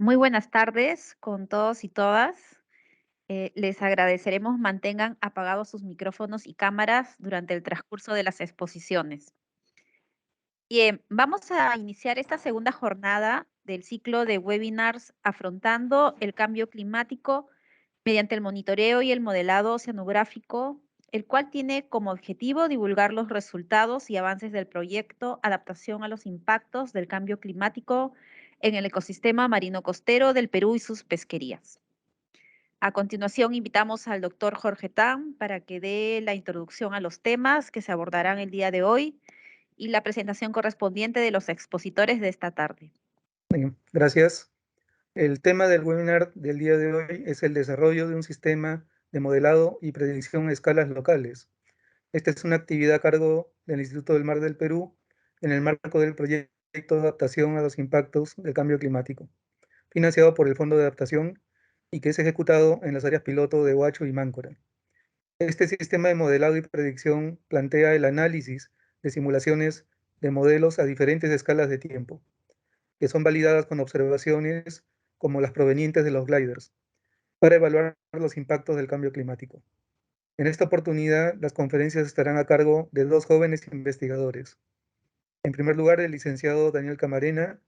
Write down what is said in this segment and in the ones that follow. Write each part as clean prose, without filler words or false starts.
Muy buenas tardes con todos y todas. Les agradeceremos mantengan apagados sus micrófonos y cámaras durante el transcurso de las exposiciones. Bien, vamos a iniciar esta segunda jornada del ciclo de webinars afrontando el cambio climático mediante el monitoreo y el modelado oceanográfico, el cual tiene como objetivo divulgar los resultados y avances del proyecto Adaptación a los impactos del cambio climático en el ecosistema marino costero del Perú y sus pesquerías. A continuación, invitamos al doctor Jorge Tan para que dé la introducción a los temas que se abordarán el día de hoy y la presentación correspondiente de los expositores de esta tarde. Bien, gracias. El tema del webinar del día de hoy es el desarrollo de un sistema de modelado y predicción a escalas locales. Esta es una actividad a cargo del Instituto del Mar del Perú en el marco del proyecto de adaptación a los impactos del cambio climático, financiado por el Fondo de Adaptación y que es ejecutado en las áreas piloto de Huacho y Máncora. Este sistema de modelado y predicción plantea el análisis de simulaciones de modelos a diferentes escalas de tiempo, que son validadas con observaciones como las provenientes de los gliders, para evaluar los impactos del cambio climático. En esta oportunidad, las conferencias estarán a cargo de dos jóvenes investigadores. En primer lugar, el licenciado Daniel Camarena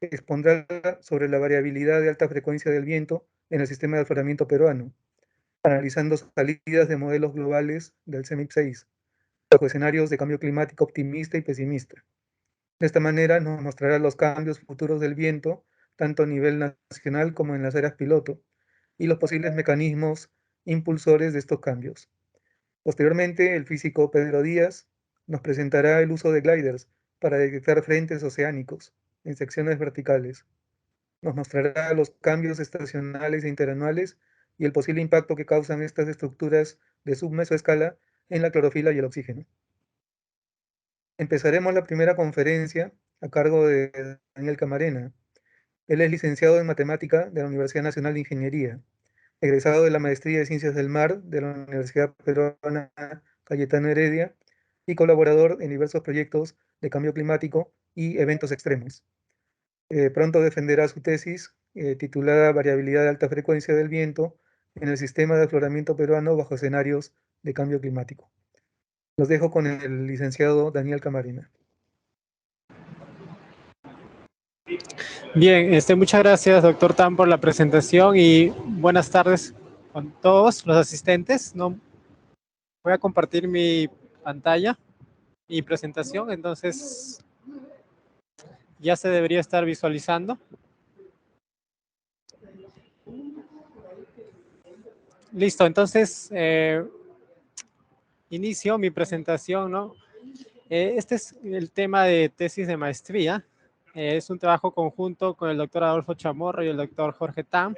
expondrá sobre la variabilidad de alta frecuencia del viento en el sistema de afloramiento peruano, analizando salidas de modelos globales del CEMIP 6, bajo escenarios de cambio climático optimista y pesimista. De esta manera nos mostrará los cambios futuros del viento, tanto a nivel nacional como en las áreas piloto, y los posibles mecanismos impulsores de estos cambios. Posteriormente, el físico Pedro Díaz nos presentará el uso de gliders para detectar frentes oceánicos en secciones verticales. Nos mostrará los cambios estacionales e interanuales y el posible impacto que causan estas estructuras de submesoescala en la clorofila y el oxígeno. Empezaremos la primera conferencia a cargo de Daniel Camarena. Él es licenciado en matemática de la Universidad Nacional de Ingeniería, egresado de la Maestría de Ciencias del Mar de la Universidad Peruana Cayetano Heredia y colaborador en diversos proyectos de cambio climático y eventos extremos. Pronto defenderá su tesis titulada Variabilidad de alta frecuencia del viento en el sistema de afloramiento peruano bajo escenarios de cambio climático. Los dejo con el licenciado Daniel Camarena. Bien, muchas gracias, doctor Tan, por la presentación y buenas tardes con todos los asistentes. ¿No? Voy a compartir mi pantalla y presentación, entonces ya se debería estar visualizando. Listo, entonces inicio mi presentación, ¿no? Este es el tema de tesis de maestría. Es un trabajo conjunto con el doctor Adolfo Chamorro y el doctor Jorge Tam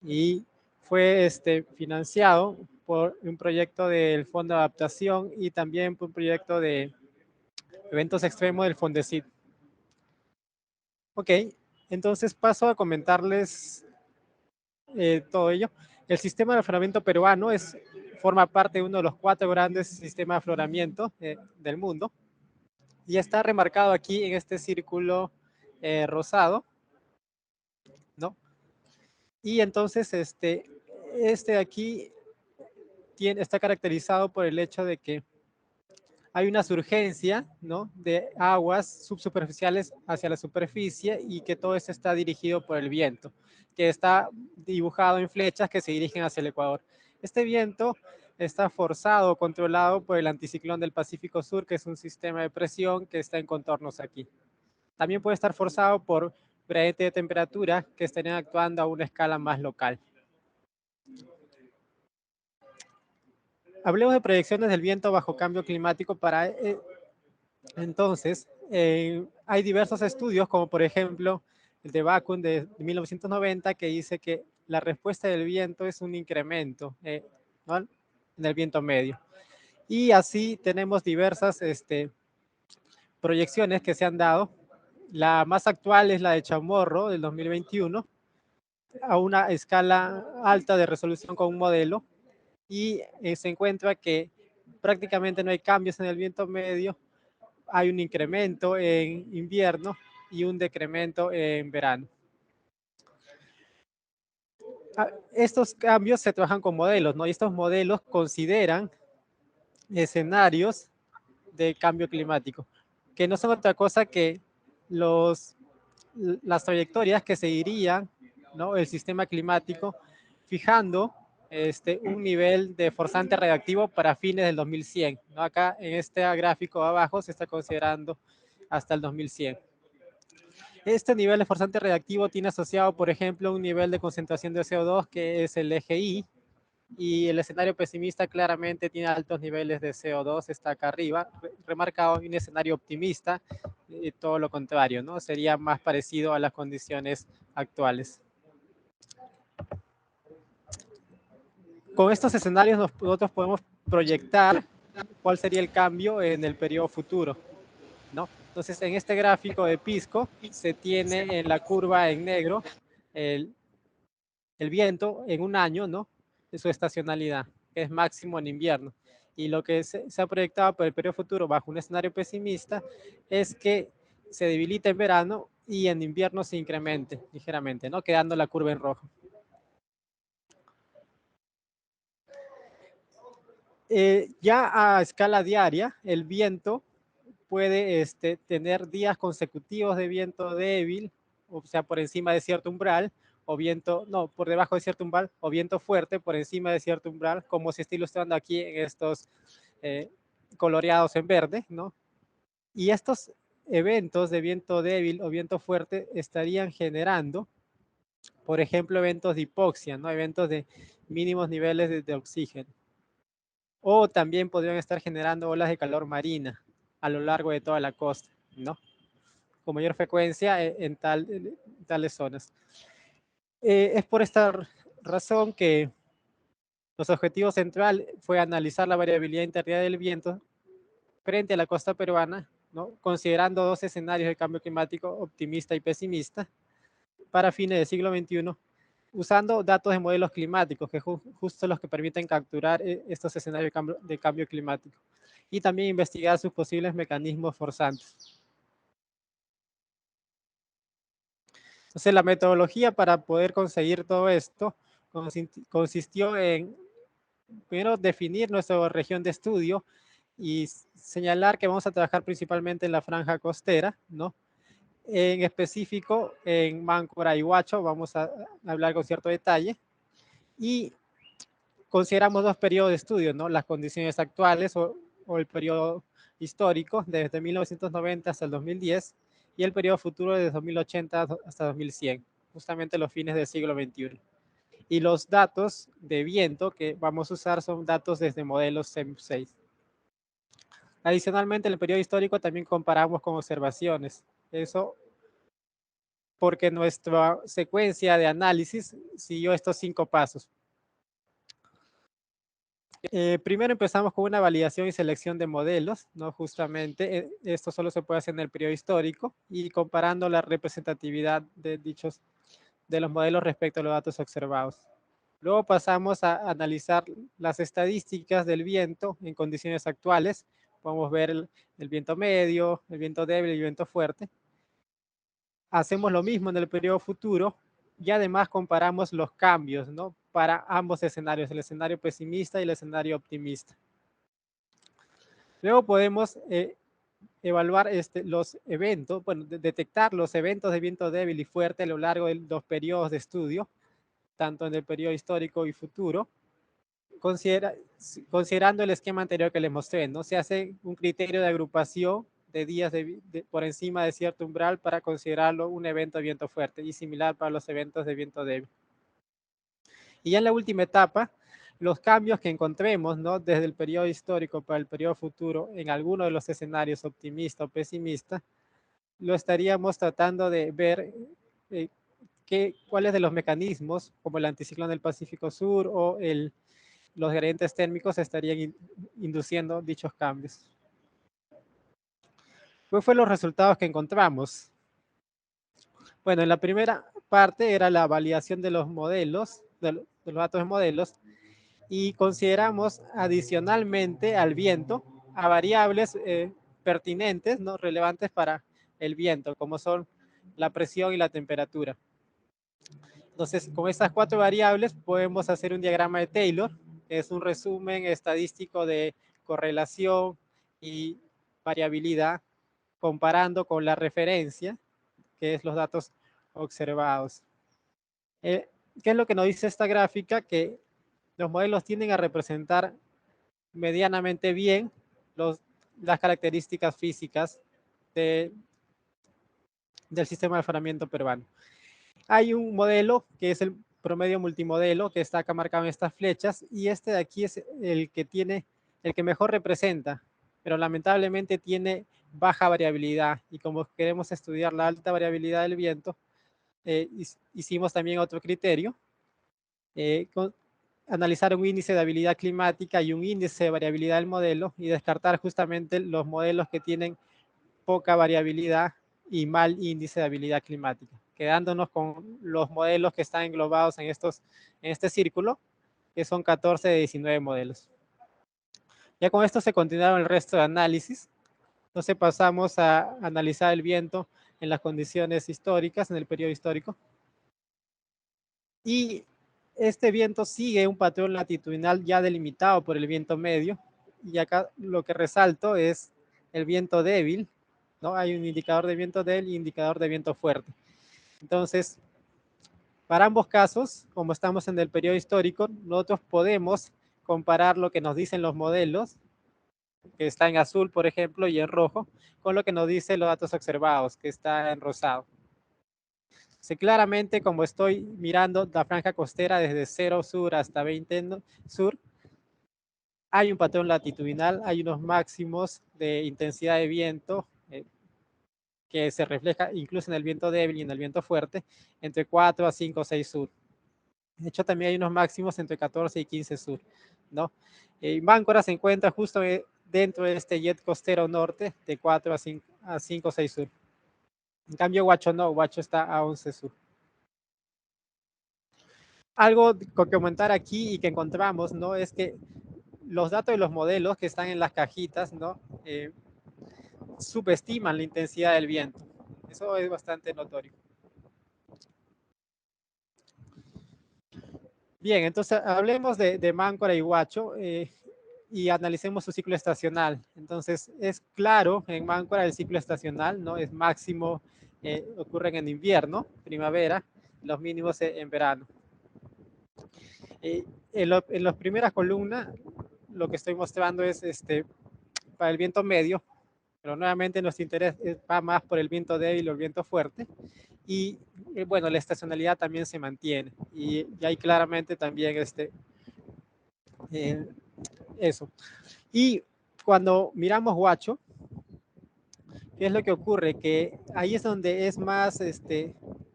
y fue financiado por un proyecto del Fondo de Adaptación y también por un proyecto de eventos extremos del Fondesit. Ok, entonces paso a comentarles todo ello. El sistema de afloramiento peruano forma parte de uno de los 4 grandes sistemas de afloramiento del mundo y está remarcado aquí en este círculo rosado, ¿no? Y entonces este de aquí está caracterizado por el hecho de que hay una surgencia, ¿no?, de aguas subsuperficiales hacia la superficie y que todo esto está dirigido por el viento, que está dibujado en flechas que se dirigen hacia el Ecuador. Este viento está forzado, controlado por el anticiclón del Pacífico Sur, que es un sistema de presión que está en contornos aquí. También puede estar forzado por gradientes de temperatura que estarían actuando a una escala más local. Hablemos de proyecciones del viento bajo cambio climático para... entonces, hay diversos estudios, como por ejemplo el de Bakun de 1990, que dice que la respuesta del viento es un incremento, ¿no?, en el viento medio. Y así tenemos diversas proyecciones que se han dado. La más actual es la de Chamorro del 2021, a una escala alta de resolución con un modelo, y se encuentra que prácticamente no hay cambios en el viento medio, hay un incremento en invierno y un decremento en verano. Estos cambios se trabajan con modelos, ¿no? Y estos modelos consideran escenarios de cambio climático, que no son otra cosa que las trayectorias que seguirían, ¿no?, el sistema climático, fijando un nivel de forzante radiactivo para fines del 2100, ¿no? Acá en este gráfico abajo se está considerando hasta el 2100. Este nivel de forzante radiactivo tiene asociado, por ejemplo, un nivel de concentración de CO2 que es el eje Y, y el escenario pesimista claramente tiene altos niveles de CO2, está acá arriba, remarcado, un escenario optimista, todo lo contrario, ¿no? Sería más parecido a las condiciones actuales. Con estos escenarios nosotros podemos proyectar cuál sería el cambio en el periodo futuro, ¿no? Entonces, en este gráfico de Pisco se tiene en la curva en negro el viento en un año, ¿no?, de su estacionalidad, que es máximo en invierno. Y lo que se ha proyectado para el periodo futuro bajo un escenario pesimista es que se debilita en verano y en invierno se incremente ligeramente, ¿no?, quedando la curva en rojo. Ya a escala diaria, el viento puede tener días consecutivos de viento débil, o sea, por encima de cierto umbral, o viento, no, por debajo de cierto umbral, o viento fuerte por encima de cierto umbral, como se está ilustrando aquí en estos coloreados en verde, ¿no? Y estos eventos de viento débil o viento fuerte estarían generando, por ejemplo, eventos de hipoxia, ¿no?, eventos de mínimos niveles de oxígeno. O también podrían estar generando olas de calor marina a lo largo de toda la costa, ¿no?, con mayor frecuencia en tales zonas. Es por esta razón que los objetivos central fue analizar la variabilidad interna del viento frente a la costa peruana, ¿no?, considerando dos escenarios de cambio climático, optimista y pesimista, para fines del siglo XXI, usando datos de modelos climáticos, que justo los que permiten capturar estos escenarios de cambio climático, y también investigar sus posibles mecanismos forzantes. Entonces, la metodología para poder conseguir todo esto consistió en, primero, definir nuestra región de estudio y señalar que vamos a trabajar principalmente en la franja costera, ¿no? En específico, en Máncora y Huacho vamos a hablar con cierto detalle, y consideramos dos periodos de estudio, ¿no?, las condiciones actuales o el periodo histórico desde 1990 hasta el 2010, y el periodo futuro desde 2080 hasta 2100, justamente los fines del siglo XXI. Y los datos de viento que vamos a usar son datos desde modelos CEM6. Adicionalmente, en el periodo histórico también comparamos con observaciones. Eso porque nuestra secuencia de análisis siguió estos 5 pasos. Primero empezamos con una validación y selección de modelos, ¿no? Justamente esto solo se puede hacer en el periodo histórico, y comparando la representatividad de los modelos respecto a los datos observados. Luego pasamos a analizar las estadísticas del viento en condiciones actuales. Podemos ver el viento medio, el viento débil y el viento fuerte. Hacemos lo mismo en el periodo futuro y además comparamos los cambios, ¿no?, para ambos escenarios, el escenario pesimista y el escenario optimista. Luego podemos evaluar los eventos, bueno, detectar los eventos de viento débil y fuerte a lo largo de los periodos de estudio, tanto en el periodo histórico y futuro, considerando el esquema anterior que les mostré, ¿no? Se hace un criterio de agrupación de días por encima de cierto umbral para considerarlo un evento de viento fuerte, y similar para los eventos de viento débil. Y ya en la última etapa, los cambios que encontremos, ¿no?, desde el periodo histórico para el periodo futuro en alguno de los escenarios optimista o pesimista, lo estaríamos tratando de ver cuáles de los mecanismos, como el anticiclón del Pacífico Sur o los gradientes térmicos, estarían induciendo dichos cambios. ¿Cuáles fueron los resultados que encontramos? Bueno, en la primera parte era la validación de los modelos, de los datos de modelos, y consideramos adicionalmente al viento a variables pertinentes, ¿no?, relevantes para el viento, como son la presión y la temperatura. Entonces, con estas 4 variables podemos hacer un diagrama de Taylor, que es un resumen estadístico de correlación y variabilidad, comparando con la referencia, que es los datos observados. ¿Qué es lo que nos dice esta gráfica? Que los modelos tienden a representar medianamente bien las características físicas del sistema de afanamiento peruano. Hay un modelo que es el promedio multimodelo, que está acá marcado en estas flechas, y este de aquí es el que mejor representa, pero lamentablemente tiene baja variabilidad, y como queremos estudiar la alta variabilidad del viento, hicimos también otro criterio, analizar un índice de habilidad climática y un índice de variabilidad del modelo, y descartar justamente los modelos que tienen poca variabilidad y mal índice de habilidad climática, quedándonos con los modelos que están englobados en este círculo, que son 14 de 19 modelos. Ya con esto se continuaron el resto de análisis. Entonces pasamos a analizar el viento en las condiciones históricas, en el periodo histórico. Y este viento sigue un patrón latitudinal ya delimitado por el viento medio. Y acá lo que resalto es el viento débil, ¿no? Hay un indicador de viento débil y indicador de viento fuerte. Entonces, para ambos casos, como estamos en el periodo histórico, nosotros podemos comparar lo que nos dicen los modelos, que está en azul, por ejemplo, y en rojo, con lo que nos dicen los datos observados, que está en rosado. Sí, claramente, como estoy mirando la franja costera desde 0 sur hasta 20 sur, hay un patrón latitudinal, hay unos máximos de intensidad de viento que se refleja incluso en el viento débil y en el viento fuerte, entre 4 a 5 o 6 sur. De hecho, también hay unos máximos entre 14 y 15 sur, ¿no? Máncora se encuentra justo dentro de este jet costero norte de 4 a 5 o 6 sur. En cambio, Huacho no, Huacho está a 11 sur. Algo que comentar aquí y que encontramos, ¿no? Es que los datos de los modelos que están en las cajitas, ¿no? Subestiman la intensidad del viento. Eso es bastante notorio. Bien, entonces hablemos de Máncora y Huacho y analicemos su ciclo estacional. Entonces, es claro en Máncora el ciclo estacional, ¿no? Es máximo, ocurren en invierno, primavera, los mínimos en verano. En las primeras columnas, lo que estoy mostrando es para el viento medio, pero nuevamente nuestro interés va más por el viento débil o el viento fuerte. Y bueno, la estacionalidad también se mantiene. Y hay claramente también eso. Y cuando miramos Huacho, ¿qué es lo que ocurre? Que ahí es donde es más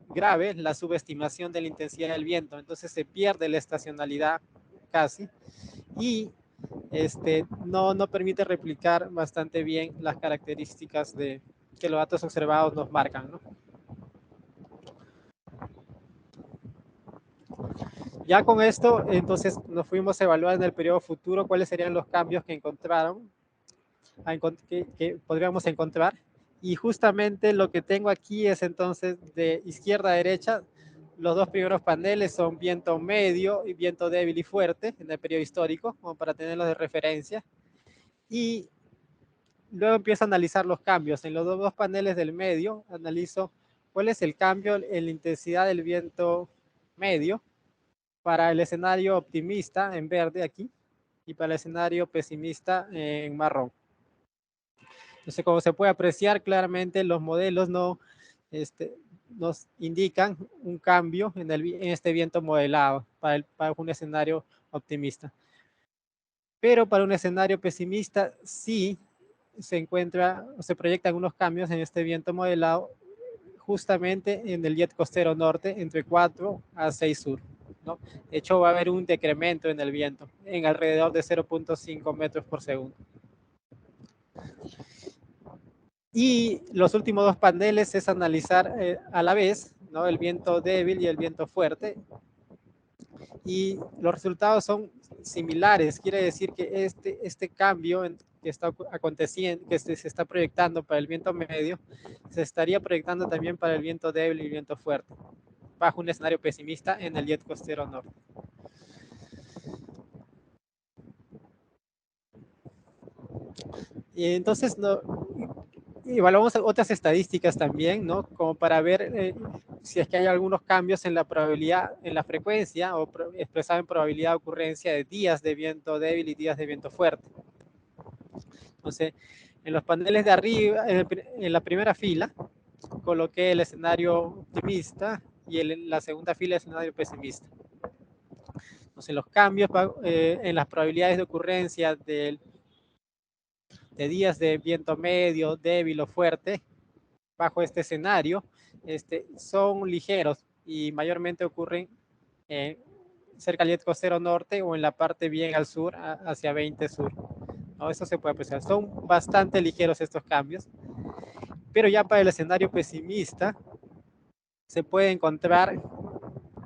grave la subestimación de la intensidad del viento. Entonces se pierde la estacionalidad casi. Y no permite replicar bastante bien las características que los datos observados nos marcan, ¿no? Ya con esto, entonces nos fuimos a evaluar en el periodo futuro cuáles serían los cambios que encontraron, que podríamos encontrar. Y justamente lo que tengo aquí es entonces de izquierda a derecha, los dos primeros paneles son viento medio y viento débil y fuerte en el periodo histórico, como para tenerlos de referencia. Y luego empiezo a analizar los cambios. En los dos paneles del medio analizo cuál es el cambio en la intensidad del viento medio para el escenario optimista en verde aquí y para el escenario pesimista en marrón. Entonces, como se puede apreciar claramente, los modelos nos indican un cambio en este viento modelado para un escenario optimista. Pero para un escenario pesimista sí se proyectan unos cambios en este viento modelado justamente en el jet costero norte entre 4 a 6 sur, ¿no? De hecho, va a haber un decremento en el viento en alrededor de 0.5 metros por segundo. Y los últimos dos paneles es analizar a la vez, ¿no? El viento débil y el viento fuerte. Y los resultados son similares. Quiere decir que este cambio que está aconteciendo, que se está proyectando para el viento medio, se estaría proyectando también para el viento débil y el viento fuerte. bajo un escenario pesimista en el jet costero norte. Y entonces evaluamos otras estadísticas también, ¿no? Como para ver si es que hay algunos cambios en la probabilidad, en la frecuencia o expresado en probabilidad de ocurrencia de días de viento débil y días de viento fuerte. Entonces, en los paneles de arriba, en la primera fila, coloqué el escenario optimista y en la segunda fila el escenario pesimista. Entonces, los cambios en las probabilidades de ocurrencia de días de viento medio, débil o fuerte bajo este escenario son ligeros y mayormente ocurren cerca del jet costero norte o en la parte bien al sur, hacia 20 sur. ¿No? Eso se puede apreciar. Son bastante ligeros estos cambios, pero ya para el escenario pesimista se puede encontrar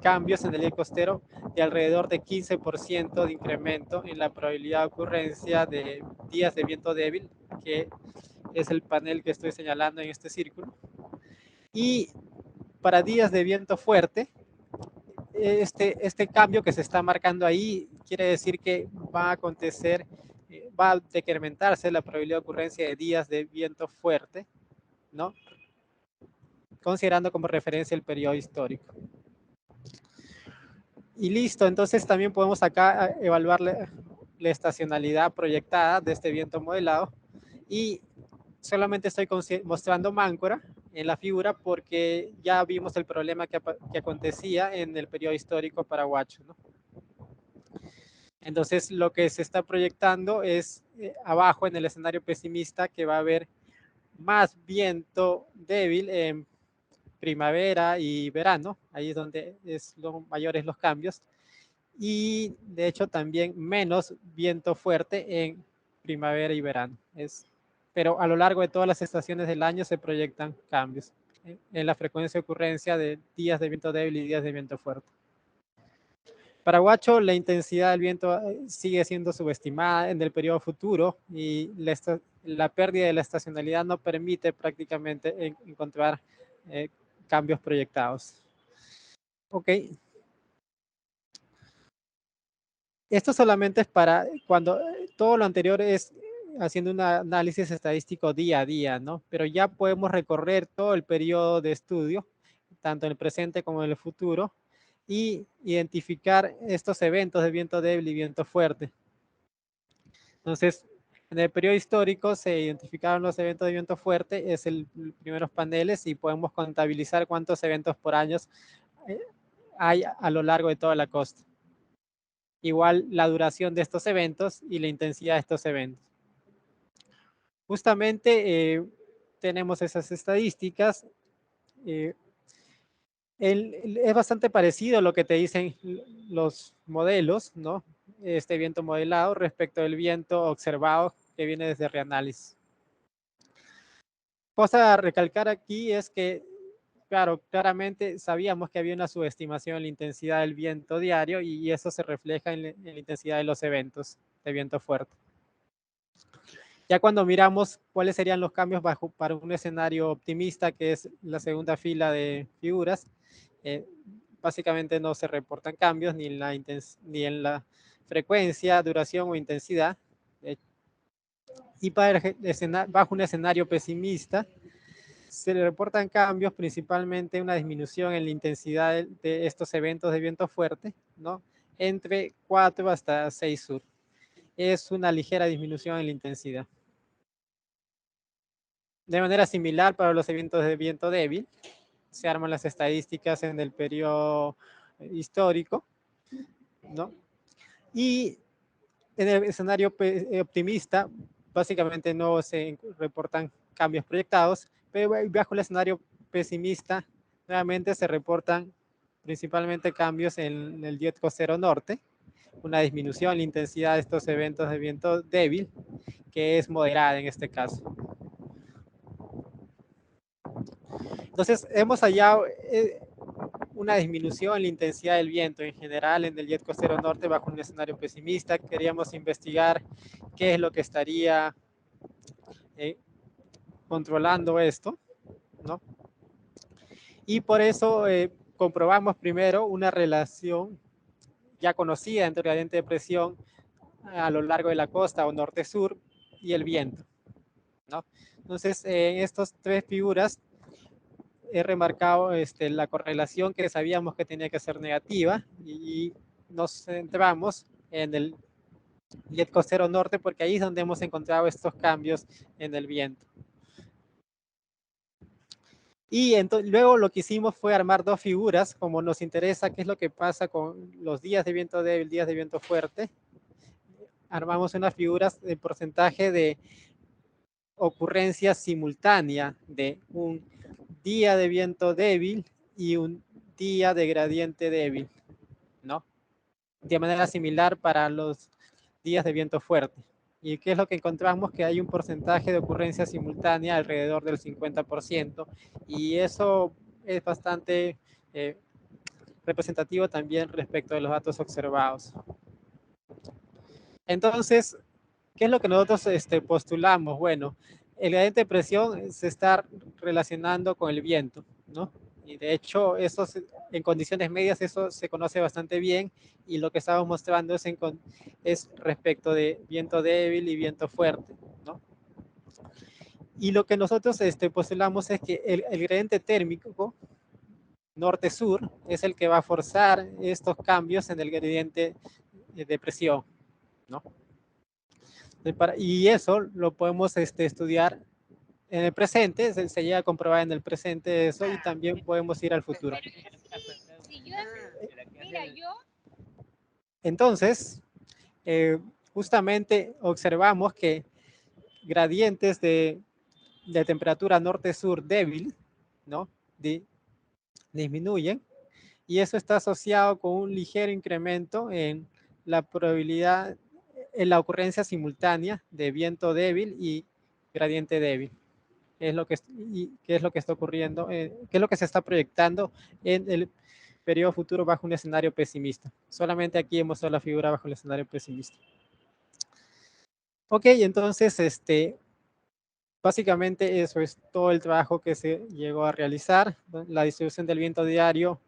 cambios en el jet costero de alrededor de 15% de incremento en la probabilidad de ocurrencia de días de viento débil, que es el panel que estoy señalando en este círculo. Y para días de viento fuerte, este cambio que se está marcando ahí quiere decir que va a acontecer, va a decrementarse la probabilidad de ocurrencia de días de viento fuerte, ¿no? Considerando como referencia el periodo histórico. Y listo, entonces también podemos acá evaluar la estacionalidad proyectada de este viento modelado y solamente estoy mostrando Máncora en la figura porque ya vimos el problema que acontecía en el periodo histórico paraguacho, ¿no? Entonces lo que se está proyectando es abajo en el escenario pesimista que va a haber más viento débil en primavera y verano, ahí es donde mayores los cambios, y de hecho también menos viento fuerte en primavera y verano. Pero a lo largo de todas las estaciones del año se proyectan cambios en la frecuencia de ocurrencia de días de viento débil y días de viento fuerte. Paraguacho, la intensidad del viento sigue siendo subestimada en el periodo futuro y la pérdida de la estacionalidad no permite prácticamente encontrar cambios proyectados. Ok. Esto solamente es para cuando todo lo anterior es haciendo un análisis estadístico día a día, ¿no? Pero ya podemos recorrer todo el periodo de estudio, tanto en el presente como en el futuro, y identificar estos eventos de viento débil y viento fuerte. Entonces, en el periodo histórico se identificaron los eventos de viento fuerte, es los primeros paneles, y podemos contabilizar cuántos eventos por año hay a lo largo de toda la costa. Igual la duración de estos eventos y la intensidad de estos eventos. Justamente tenemos esas estadísticas. Es bastante parecido a lo que te dicen los modelos, ¿no? Este viento modelado respecto al viento observado que viene desde reanálisis. Cosa a recalcar aquí es que, claro, claramente sabíamos que había una subestimación en la intensidad del viento diario y eso se refleja en la intensidad de los eventos de viento fuerte. Ya cuando miramos cuáles serían los cambios para un escenario optimista, que es la segunda fila de figuras, básicamente no se reportan cambios ni en la frecuencia, duración o intensidad. Y bajo un escenario pesimista, se le reportan cambios, principalmente una disminución en la intensidad de estos eventos de viento fuerte, ¿no? Entre 4 hasta 6 sur. Es una ligera disminución en la intensidad. De manera similar para los eventos de viento débil, se arman las estadísticas en el periodo histórico, ¿no? Y en el escenario optimista, básicamente no se reportan cambios proyectados, pero bajo el escenario pesimista, nuevamente se reportan principalmente cambios en el jet costero norte, una disminución en la intensidad de estos eventos de viento débil, que es moderada en este caso. Entonces, hemos hallado una disminución en la intensidad del viento en general en el jet costero norte bajo un escenario pesimista. Queríamos investigar qué es lo que estaría controlando esto, ¿no? Y por eso comprobamos primero una relación ya conocida entre el gradiente de presión a lo largo de la costa o norte-sur y el viento, ¿no? Entonces, en estas tres figuras he remarcado la correlación que sabíamos que tenía que ser negativa y nos centramos en el jet costero norte porque ahí es donde hemos encontrado estos cambios en el viento. Y luego lo que hicimos fue armar dos figuras, como nos interesa qué es lo que pasa con los días de viento débil, días de viento fuerte. Armamos unas figuras de porcentaje de ocurrencia simultánea de un día de viento débil y un día de gradiente débil, ¿no? De manera similar para los días de viento fuerte. ¿Y qué es lo que encontramos? Que hay un porcentaje de ocurrencia simultánea alrededor del 50%, y eso es bastante representativo también respecto de los datos observados. Entonces, ¿qué es lo que nosotros postulamos? Bueno, el gradiente de presión se está relacionando con el viento, ¿no? Y de hecho, eso en condiciones medias eso se conoce bastante bien, y lo que estamos mostrando es respecto de viento débil y viento fuerte, ¿no? Y lo que nosotros postulamos es que el gradiente térmico norte-sur es el que va a forzar estos cambios en el gradiente de presión, ¿no? Y eso lo podemos estudiar en el presente, se llega a comprobar en el presente eso, y también podemos ir al futuro. Entonces, justamente observamos que gradientes de temperatura norte-sur débil, ¿no? Disminuyen, y eso está asociado con un ligero incremento en la probabilidad, en la ocurrencia simultánea de viento débil y gradiente débil. ¿Qué es lo que está ocurriendo? ¿Qué es lo que se está proyectando en el periodo futuro bajo un escenario pesimista? Solamente aquí hemos mostrado la figura bajo el escenario pesimista. Ok, entonces, básicamente eso es todo el trabajo que se llegó a realizar. La distribución del viento diario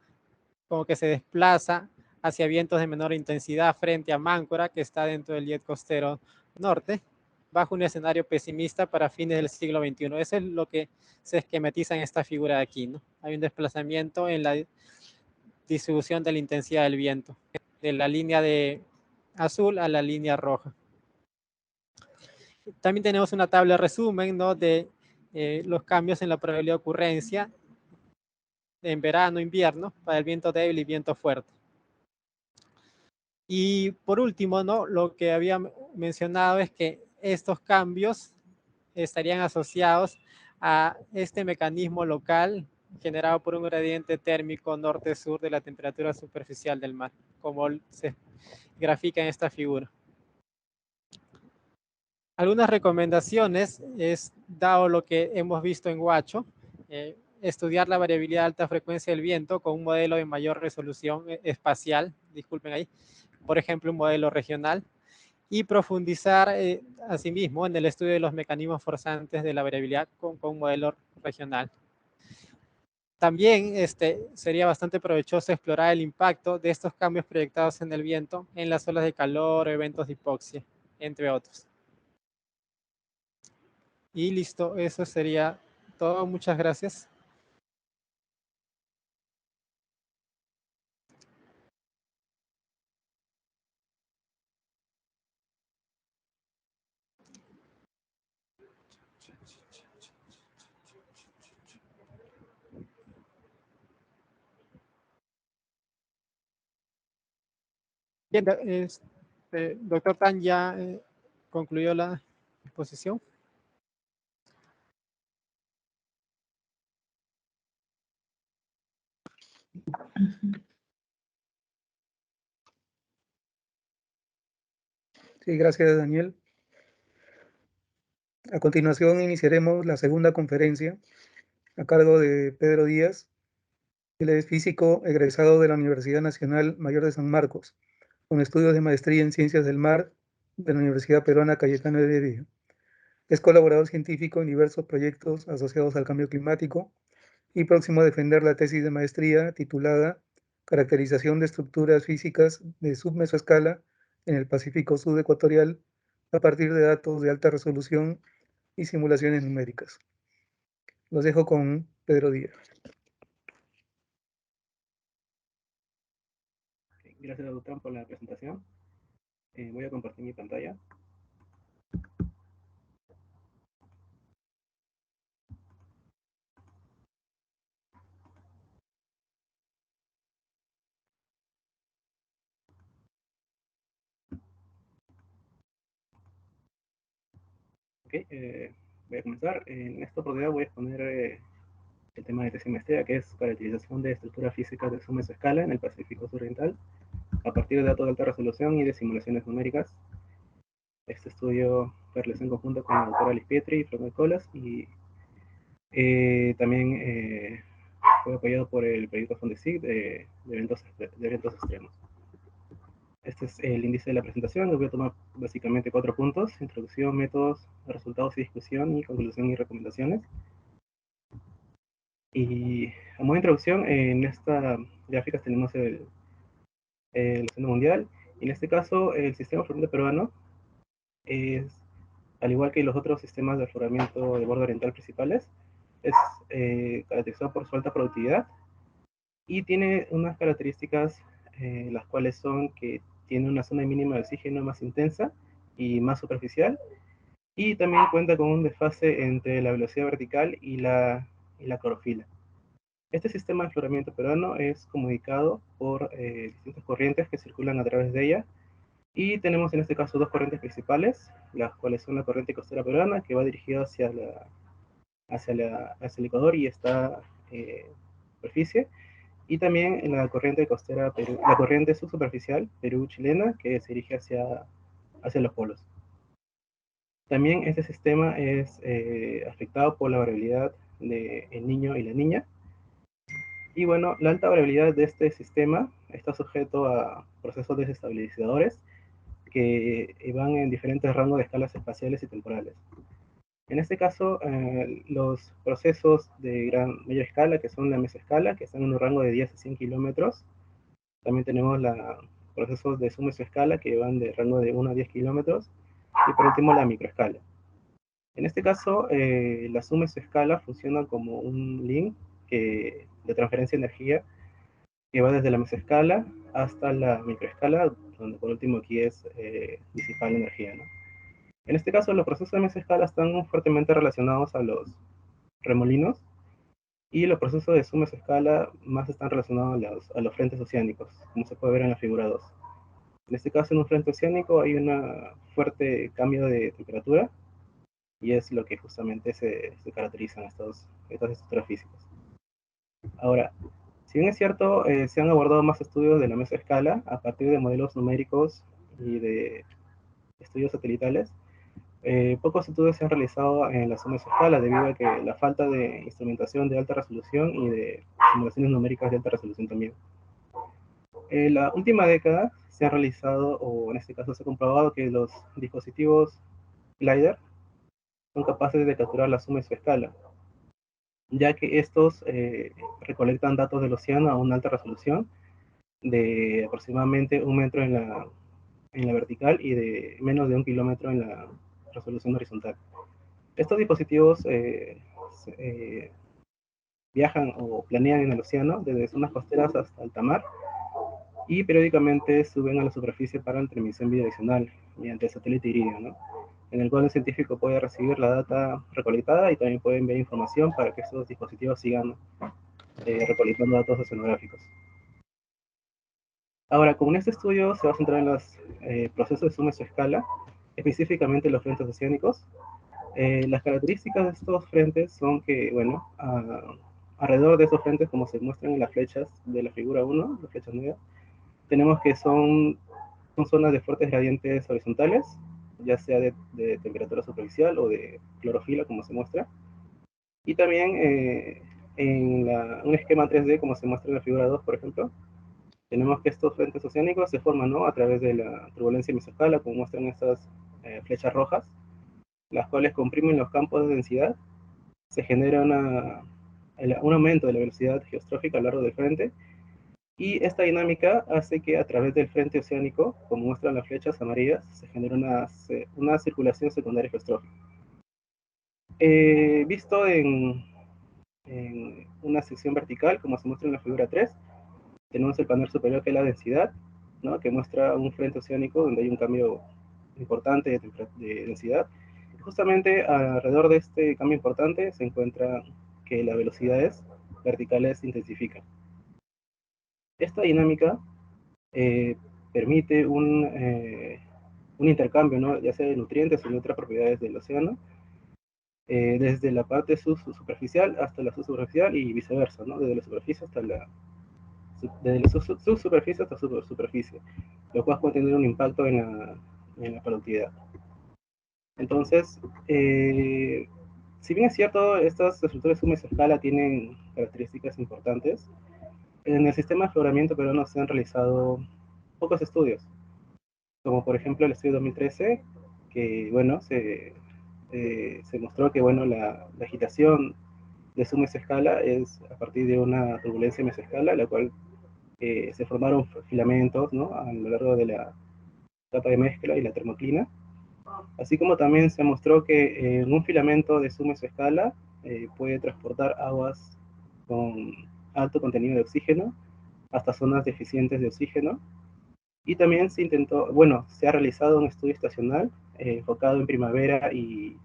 como que se desplaza hacia vientos de menor intensidad frente a Máncora, que está dentro del jet costero norte, bajo un escenario pesimista para fines del siglo XXI. Eso es lo que se esquematiza en esta figura de aquí, ¿no? Hay un desplazamiento en la distribución de la intensidad del viento, de la línea de azul a la línea roja. También tenemos una tabla de resumen, ¿no? De los cambios en la probabilidad de ocurrencia en verano, invierno, para el viento débil y viento fuerte. Y por último, ¿no? Lo que había mencionado es que estos cambios estarían asociados a este mecanismo local generado por un gradiente térmico norte-sur de la temperatura superficial del mar, como se grafica en esta figura. Algunas recomendaciones es, dado lo que hemos visto en Huacho, estudiar la variabilidad de alta frecuencia del viento con un modelo de mayor resolución espacial, disculpen ahí, por ejemplo, un modelo regional, y profundizar asimismo en el estudio de los mecanismos forzantes de la variabilidad con un modelo regional. También sería bastante provechoso explorar el impacto de estos cambios proyectados en el viento en las olas de calor o eventos de hipoxia, entre otros. Y listo, eso sería todo. Muchas gracias. Bien, doctor Tan ya concluyó la exposición. Sí, gracias, Daniel. A continuación iniciaremos la segunda conferencia a cargo de Pedro Díaz. Él es físico egresado de la Universidad Nacional Mayor de San Marcos, con estudios de maestría en Ciencias del Mar de la Universidad Peruana Cayetano Heredia. Es colaborador científico en diversos proyectos asociados al cambio climático y próximo a defender la tesis de maestría titulada Caracterización de estructuras físicas de submesoescala en el Pacífico Sudecuatorial a partir de datos de alta resolución y simulaciones numéricas. Los dejo con Pedro Díaz. Gracias, doctor, por la presentación. Voy a compartir mi pantalla. Ok, voy a comenzar. En esta oportunidad voy a exponer el tema de tesis maestría, que es caracterización de estructuras físicas de suma escala en el Pacífico Suroriental a partir de datos de alta resolución y de simulaciones numéricas. Este estudio fue realizado en conjunto con la doctora Alice Pietri y Flor Colas, y también fue apoyado por el proyecto Fondesit de eventos extremos. Este es el índice de la presentación. Les voy a tomar básicamente 4 puntos: introducción, métodos, resultados y discusión, y conclusión y recomendaciones. Y a modo de introducción, en esta gráfica tenemos el Océano Mundial. En este caso, el sistema afloramiento peruano es, al igual que los otros sistemas de afloramiento de borde oriental principales, es caracterizado por su alta productividad y tiene unas características, las cuales son que tiene una zona mínima de oxígeno más intensa y más superficial, y también cuenta con un desfase entre la velocidad vertical y la clorofila. Este sistema de afloramiento peruano es comunicado por distintas corrientes que circulan a través de ella, y tenemos en este caso 2 corrientes principales, las cuales son la corriente costera peruana, que va dirigida hacia el Ecuador y esta superficie, y también en la corriente costera la corriente subsuperficial Perú-chilena, que se dirige hacia los polos. También este sistema es afectado por la variabilidad del niño y la niña. Y bueno, la alta variabilidad de este sistema está sujeto a procesos desestabilizadores que van en diferentes rangos de escalas espaciales y temporales. En este caso, los procesos de mayor escala, que son la mesoescala, que están en un rango de 10 a 100 kilómetros. También tenemos procesos de submesoescala, que van de rango de 1 a 10 kilómetros. Y por último, la microescala. En este caso, la submesoescala funciona como un link de transferencia de energía que va desde la mesoescala hasta la microescala, donde por último aquí es disipar la energía, ¿no? En este caso, los procesos de mesoescala están fuertemente relacionados a los remolinos, y los procesos de submesoescala más están relacionados a los frentes oceánicos, como se puede ver en la figura 2. En este caso, en un frente oceánico hay un fuerte cambio de temperatura, y es lo que justamente se caracterizan estas estructuras físicas. Ahora, si bien es cierto, se han abordado más estudios de la mesoescala a partir de modelos numéricos y de estudios satelitales, pocos estudios se han realizado en la submesoescala debido a que la falta de instrumentación de alta resolución y de simulaciones numéricas de alta resolución también. En la última década se han realizado, o en este caso se ha comprobado, que los dispositivos LiDAR son capaces de capturar la submesoescala, ya que estos recolectan datos del océano a una alta resolución de aproximadamente 1 metro en la vertical y de menos de 1 kilómetro en la resolución horizontal. Estos dispositivos viajan o planean en el océano desde zonas costeras hasta alta mar, y periódicamente suben a la superficie para la transmisión bidireccional mediante el satélite Iridium, ¿no? En el cual el científico puede recibir la data recolectada y también puede enviar información para que estos dispositivos sigan recolectando datos oceanográficos. Ahora, como en este estudio se va a centrar en los procesos de submesoescala, específicamente los frentes oceánicos, las características de estos frentes son que, bueno, alrededor de esos frentes, como se muestran en las flechas de la figura 1, las flechas negras, tenemos que son zonas de fuertes gradientes horizontales, ya sea de temperatura superficial o de clorofila, como se muestra. Y también en un esquema 3D, como se muestra en la figura 2, por ejemplo, tenemos que estos frentes oceánicos se forman, ¿no?, a través de la turbulencia mesoescala, como muestran estas flechas rojas, las cuales comprimen los campos de densidad. Se genera un aumento de la velocidad geostrófica a lo largo del frente, y esta dinámica hace que a través del frente oceánico, como muestran las flechas amarillas, se genere una circulación secundaria geostrófica. Visto en una sección vertical, como se muestra en la figura 3, tenemos el panel superior, que es la densidad, ¿no?, que muestra un frente oceánico donde hay un cambio importante de densidad. Y justamente alrededor de este cambio importante se encuentra que las velocidades verticales se intensifican. Esta dinámica permite un intercambio, ¿no?, ya sea de nutrientes o de otras propiedades del océano, desde la parte subsuperficial hasta la subsuperficial y viceversa, ¿no?, desde la superficie hasta desde la subsuperficie hasta superficie, lo cual puede tener un impacto en la productividad. Entonces, si bien es cierto, estas estructuras de suma y escala tienen características importantes, en el sistema de afloramiento peruano se han realizado pocos estudios, como por ejemplo el estudio 2013, que bueno, se mostró que bueno, la agitación de suma y escala es a partir de una turbulencia mesoscala, la cual se formaron filamentos, ¿no?, a lo largo de la capa de mezcla y la termoclina, así como también se mostró que en un filamento de suma escala puede transportar aguas con alto contenido de oxígeno hasta zonas deficientes de oxígeno. Y también se intentó, bueno, se ha realizado un estudio estacional enfocado en primavera y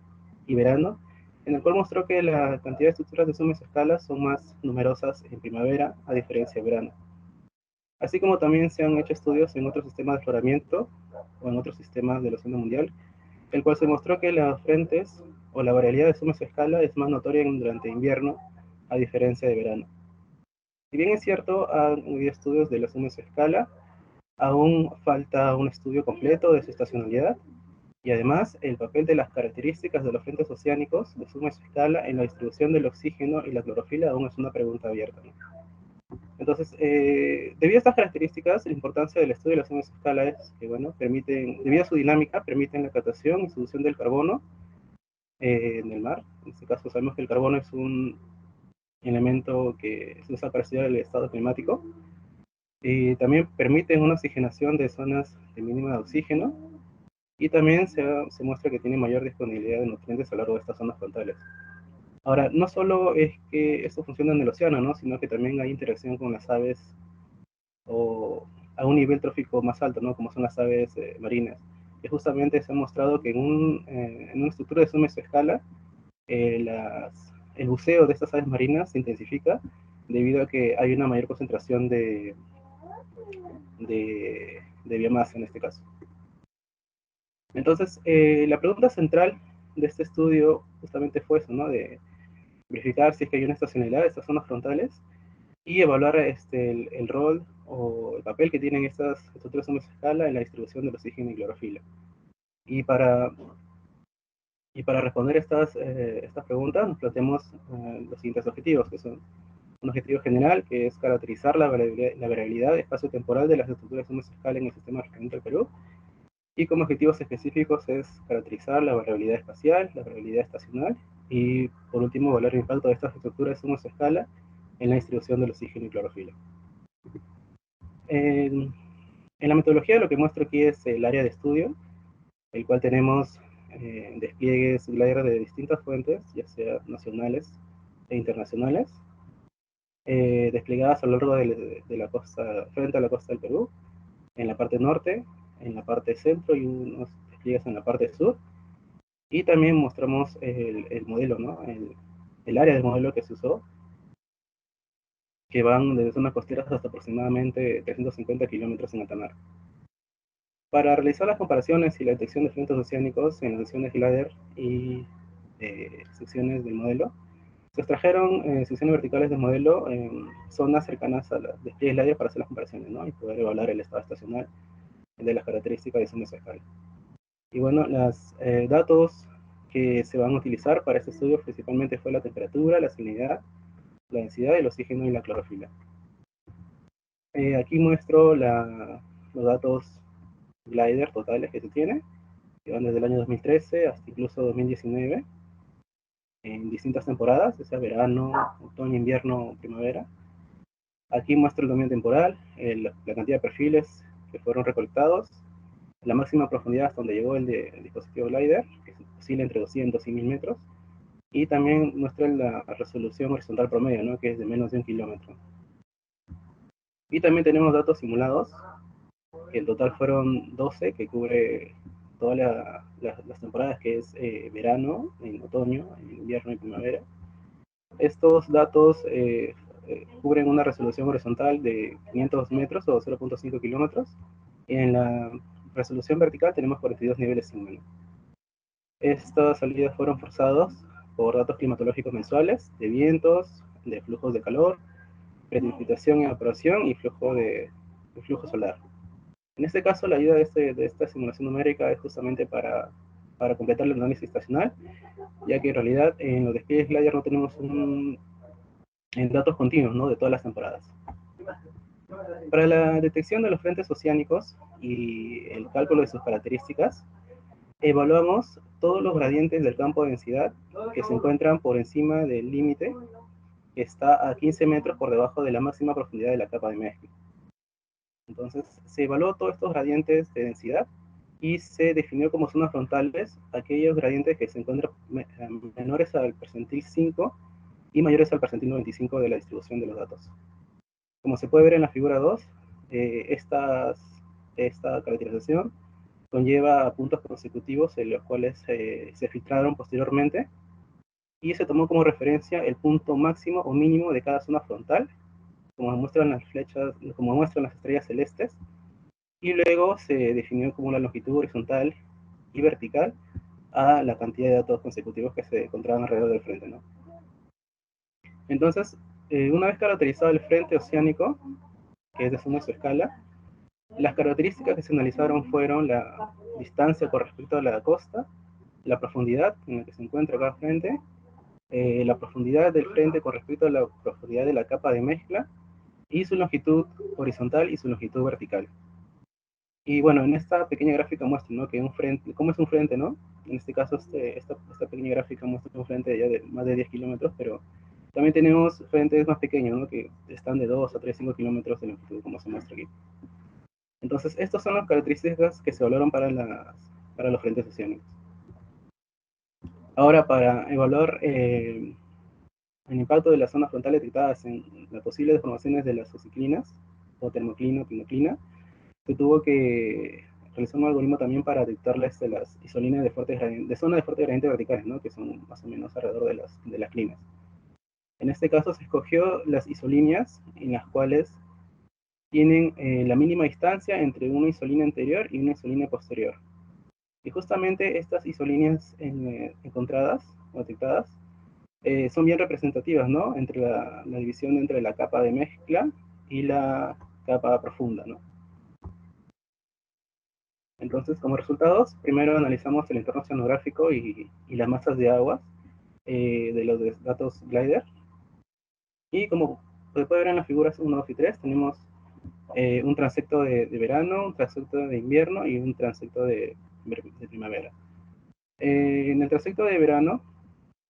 verano, en el cual mostró que la cantidad de estructuras de suma escala son más numerosas en primavera a diferencia de verano. Así como también se han hecho estudios en otros sistemas de afloramiento o en otros sistemas del océano mundial, el cual se mostró que las frentes o la variabilidad de suma escala es más notoria durante invierno a diferencia de verano. Si bien es cierto, han habido estudios de la suma escala, aún falta un estudio completo de su estacionalidad, y además el papel de las características de los frentes oceánicos de suma escala en la distribución del oxígeno y la clorofila aún es una pregunta abierta, ¿no? Entonces, debido a estas características, la importancia del estudio de las suma escala es que, bueno, debido a su dinámica, permiten la captación y solución del carbono en el mar. En este caso sabemos que el carbono es un elemento que se usa para estudiar el estado climático, y también permiten una oxigenación de zonas de mínima de oxígeno, y también se muestra que tiene mayor disponibilidad de nutrientes a lo largo de estas zonas frontales. Ahora, no solo es que esto funciona en el océano, ¿no?, sino que también hay interacción con las aves o a un nivel trófico más alto, ¿no?, como son las aves marinas. Y justamente se ha mostrado que en una estructura de suma escala, el buceo de estas aves marinas se intensifica debido a que hay una mayor concentración de biomasa en este caso. Entonces, la pregunta central de este estudio justamente fue eso, ¿no?, de verificar si es que hay una estacionalidad de estas zonas frontales y evaluar el rol o el papel que tienen estas estructuras de escala en la distribución del oxígeno y clorofila. Y para responder estas preguntas nos planteamos los siguientes objetivos, que son un objetivo general, que es caracterizar la variabilidad espacio-temporal de las estructuras de escala en el sistema de afloramiento del Perú, y como objetivos específicos es caracterizar la variabilidad espacial, la variabilidad estacional, y por último evaluar el impacto de estas estructuras de escala en la distribución del oxígeno y clorofila. En la metodología lo que muestro aquí es el área de estudio, el cual tenemos despliegues glider de distintas fuentes, ya sea nacionales e internacionales, desplegadas a lo largo de la costa, frente a la costa del Perú, en la parte norte, en la parte centro y unos despliegues en la parte sur. Y también mostramos el modelo, ¿no?, el área del modelo que se usó, que van desde zonas costeras hasta aproximadamente 350 kilómetros en alta mar. Para realizar las comparaciones y la detección de frentes oceánicos en las secciones glider y secciones del modelo, se extrajeron secciones verticales del modelo en zonas cercanas a las despliegues glider para hacer las comparaciones, ¿no?, y poder evaluar el estado estacional de las características de suma escala. Y bueno, los datos que se van a utilizar para este estudio principalmente fue la temperatura, la salinidad, la densidad del oxígeno y la clorofila. Aquí muestro los datos glider totales que se tienen, que van desde el año 2013 hasta incluso 2019. en distintas temporadas, ya sea verano, otoño, invierno, primavera. Aquí muestro el dominio temporal, la cantidad de perfiles que fueron recolectados, la máxima profundidad hasta donde llegó el dispositivo glider, que oscila entre 200 y 1000 metros, y también muestra la resolución horizontal promedio, ¿no? Que es de menos de 1 kilómetro. Y también tenemos datos simulados, que en total fueron 12, que cubre todas las temporadas, que es verano, en otoño, en invierno y primavera. Estos datos cubren una resolución horizontal de 500 metros o 0.5 kilómetros. Y en la resolución vertical tenemos 42 niveles sigma. Estas salidas fueron forzadas por datos climatológicos mensuales, de vientos, de flujos de calor, precipitación y evaporación y flujo solar. En este caso, la ayuda de esta simulación numérica es justamente para completar el análisis estacional, ya que en realidad en los despliegues Glider no tenemos datos continuos, ¿no? De todas las temporadas. Para la detección de los frentes oceánicos y el cálculo de sus características, evaluamos todos los gradientes del campo de densidad que se encuentran por encima del límite, que está a 15 metros por debajo de la máxima profundidad de la capa de mezcla. Entonces, se evaluó todos estos gradientes de densidad y se definió como zonas frontales aquellos gradientes que se encuentran menores al percentil 5 y mayores al percentil 95 de la distribución de los datos. Como se puede ver en la figura 2, esta caracterización conlleva puntos consecutivos en los cuales se filtraron posteriormente y se tomó como referencia el punto máximo o mínimo de cada zona frontal, como muestran las flechas, como muestran las estrellas celestes, y luego se definió como la longitud horizontal y vertical a la cantidad de datos consecutivos que se encontraban alrededor del frente, ¿no? Entonces, una vez caracterizado el frente oceánico, que es de suma su escala, las características que se analizaron fueron la distancia con respecto a la costa, la profundidad en la que se encuentra cada frente, la profundidad del frente con respecto a la profundidad de la capa de mezcla, y su longitud horizontal y su longitud vertical. Y bueno, en esta pequeña gráfica muestra, ¿no? Que un frente, ¿cómo es un frente, no? En este caso, esta pequeña gráfica muestra un frente ya de más de 10 kilómetros, pero también tenemos frentes más pequeños, ¿no? Que están de 2 a 3, 5 kilómetros de longitud, como se muestra aquí. Entonces, estas son las características que se valoran para los frentes oceánicos. Ahora, para evaluar el impacto de las zonas frontales detectadas en las posibles deformaciones de las oxiclinas, o termoclina o pinoclina, se tuvo que realizar un algoritmo también para detectarles de las isolinas de zona de fuerte gradiente verticales, ¿no? Que son más o menos alrededor de las clinas. En este caso se escogió las isolíneas en las cuales tienen la mínima distancia entre una isolina anterior y una isolina posterior. Y justamente estas isolíneas encontradas o detectadas son bien representativas, ¿no? Entre la división entre la capa de mezcla y la capa profunda, ¿no? Entonces, como resultados, primero analizamos el entorno oceanográfico y las masas de agua de los datos Glider. Y como se puede ver en las figuras 1, 2 y 3, tenemos un transecto de verano, un transecto de invierno y un transecto de primavera. En el transecto de verano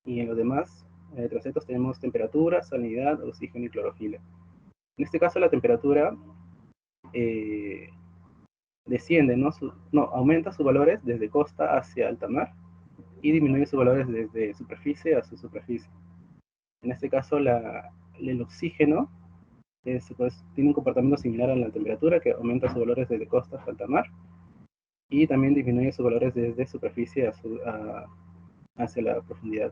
y en los demás transectos tenemos temperatura, salinidad, oxígeno y clorofila. En este caso la temperatura desciende, aumenta sus valores desde costa hacia alta mar y disminuye sus valores desde superficie a su superficie. En este caso el oxígeno tiene un comportamiento similar a la temperatura, que aumenta sus valores desde costa hasta alta mar y también disminuye sus valores desde superficie hacia la profundidad.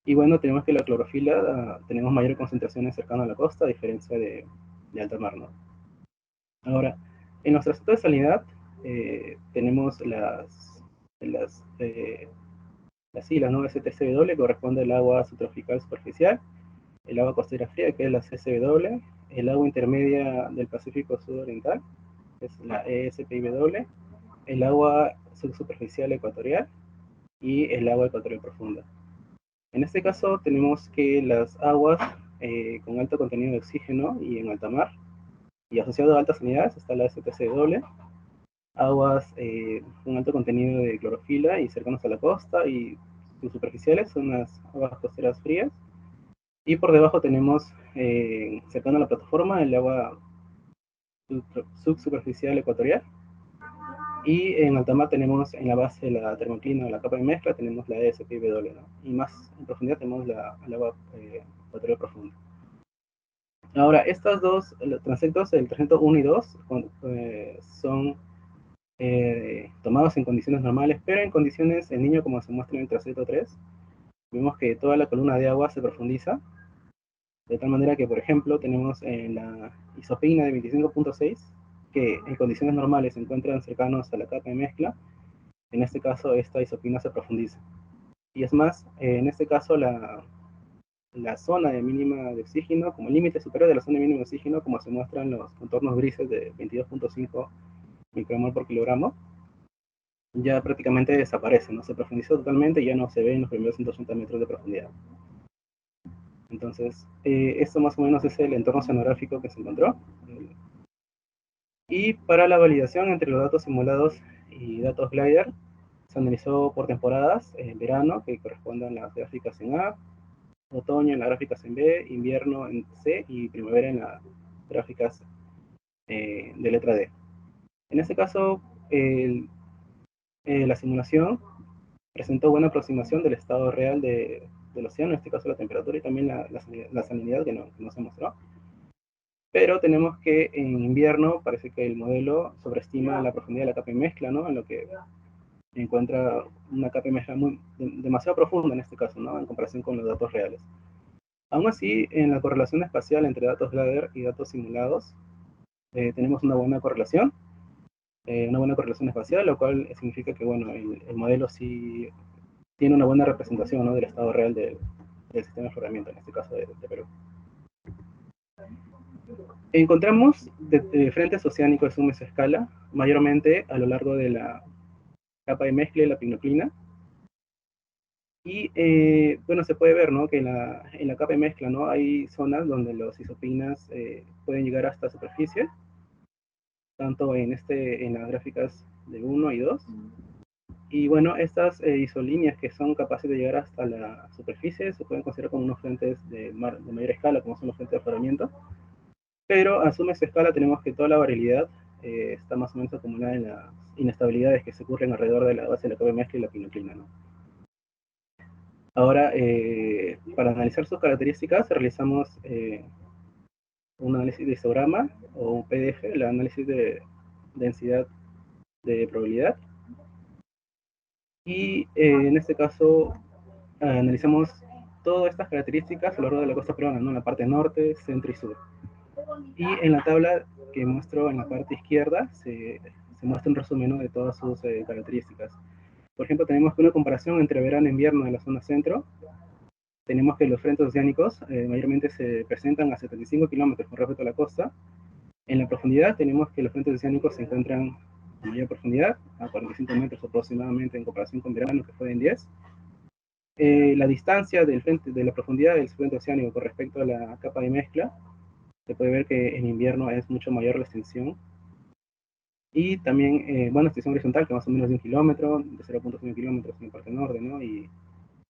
Y bueno, tenemos que la clorofila tenemos mayores concentraciones cercanas a la costa, a diferencia de alta mar, ¿no? Ahora, en los transectos de salinidad tenemos las siglas, ¿no? STCW, que corresponde al agua subtropical superficial, el agua costera fría, que es la CCW, el agua intermedia del Pacífico Sudoriental, que es la ESPIW, el agua subsuperficial ecuatorial y el agua ecuatorial profunda. En este caso tenemos que las aguas con alto contenido de oxígeno y en alta mar, y asociado a altas salinidades está la STCW, aguas con alto contenido de clorofila y cercanos a la costa y subsuperficiales, son las aguas costeras frías, y por debajo tenemos, cercano a la plataforma, el agua subsuperficial ecuatorial, y en alta mar tenemos en la base la termoclina, la capa de mezcla, tenemos la ESPW, ¿no? Y más en profundidad tenemos el agua ecuatorial profunda. Ahora, estos dos transectos, el transecto 1 y 2, son tomados en condiciones normales, pero en condiciones en niño, como se muestra en el transecto 3, vemos que toda la columna de agua se profundiza, de tal manera que, por ejemplo, tenemos la isopina de 25.6, que en condiciones normales se encuentran cercanos a la capa de mezcla. En este caso, esta isopina se profundiza. Y es más, en este caso, la zona de mínima de oxígeno, como límite superior de la zona de mínima de oxígeno, como se muestran los contornos grises de 22.5 micromol por kilogramo, ya prácticamente desaparece, ¿no? Se profundizó totalmente y ya no se ve en los primeros 180 metros de profundidad. Entonces, esto más o menos es el entorno oceanográfico que se encontró. Y para la validación entre los datos simulados y datos glider, se analizó por temporadas, verano, que corresponden a las gráficas en A, otoño en las gráficas en B, invierno en C y primavera en las gráficas de letra D. En este caso, la simulación presentó buena aproximación del estado real del océano, en este caso la temperatura y también la salinidad que no se mostró. Pero tenemos que en invierno parece que el modelo sobreestima la profundidad de la capa de mezcla, ¿no? En lo que encuentra una capa de mezcla demasiado profunda en este caso, ¿no? En comparación con los datos reales. Aún así, en la correlación espacial entre datos ladder y datos simulados, tenemos una buena correlación espacial, lo cual significa que, bueno, el modelo sí tiene una buena representación, ¿no? Del estado real del sistema de afloramiento, en este caso de Perú. Encontramos frentes oceánicos de suma escala, mayormente a lo largo de la capa de mezcla y la pinoclina. Y bueno, se puede ver, ¿no? Que en la capa de mezcla, ¿no? Hay zonas donde los isopinas pueden llegar hasta superficie, tanto en las gráficas de 1 y 2. Y bueno, estas isolíneas que son capaces de llegar hasta la superficie se pueden considerar como unos frentes de mayor escala, como son los frentes de afloramiento. Pero a suma escala tenemos que toda la variabilidad está más o menos acumulada en las inestabilidades que se ocurren alrededor de la base de la capa de mezcla y la pinoclina, ¿no? Ahora, para analizar sus características, realizamos un análisis de histograma o un PDF, el análisis de densidad de probabilidad. Y en este caso, analizamos todas estas características a lo largo de la costa peruana, ¿no? En la parte norte, centro y sur. Y en la tabla que muestro en la parte izquierda, se muestra un resumen, ¿no? De todas sus características. Por ejemplo, tenemos una comparación entre verano e invierno en la zona centro. Tenemos que los frentes oceánicos mayormente se presentan a 75 kilómetros con respecto a la costa. En la profundidad tenemos que los frentes oceánicos se encuentran a mayor profundidad, a 45 metros aproximadamente en comparación con verano, que fue en 10. La distancia de la profundidad del frente oceánico con respecto a la capa de mezcla, se puede ver que en invierno es mucho mayor la extensión. Y también, bueno, extensión horizontal, que más o menos de 1 kilómetro, de 0.5 kilómetros en la parte norte, ¿no? Y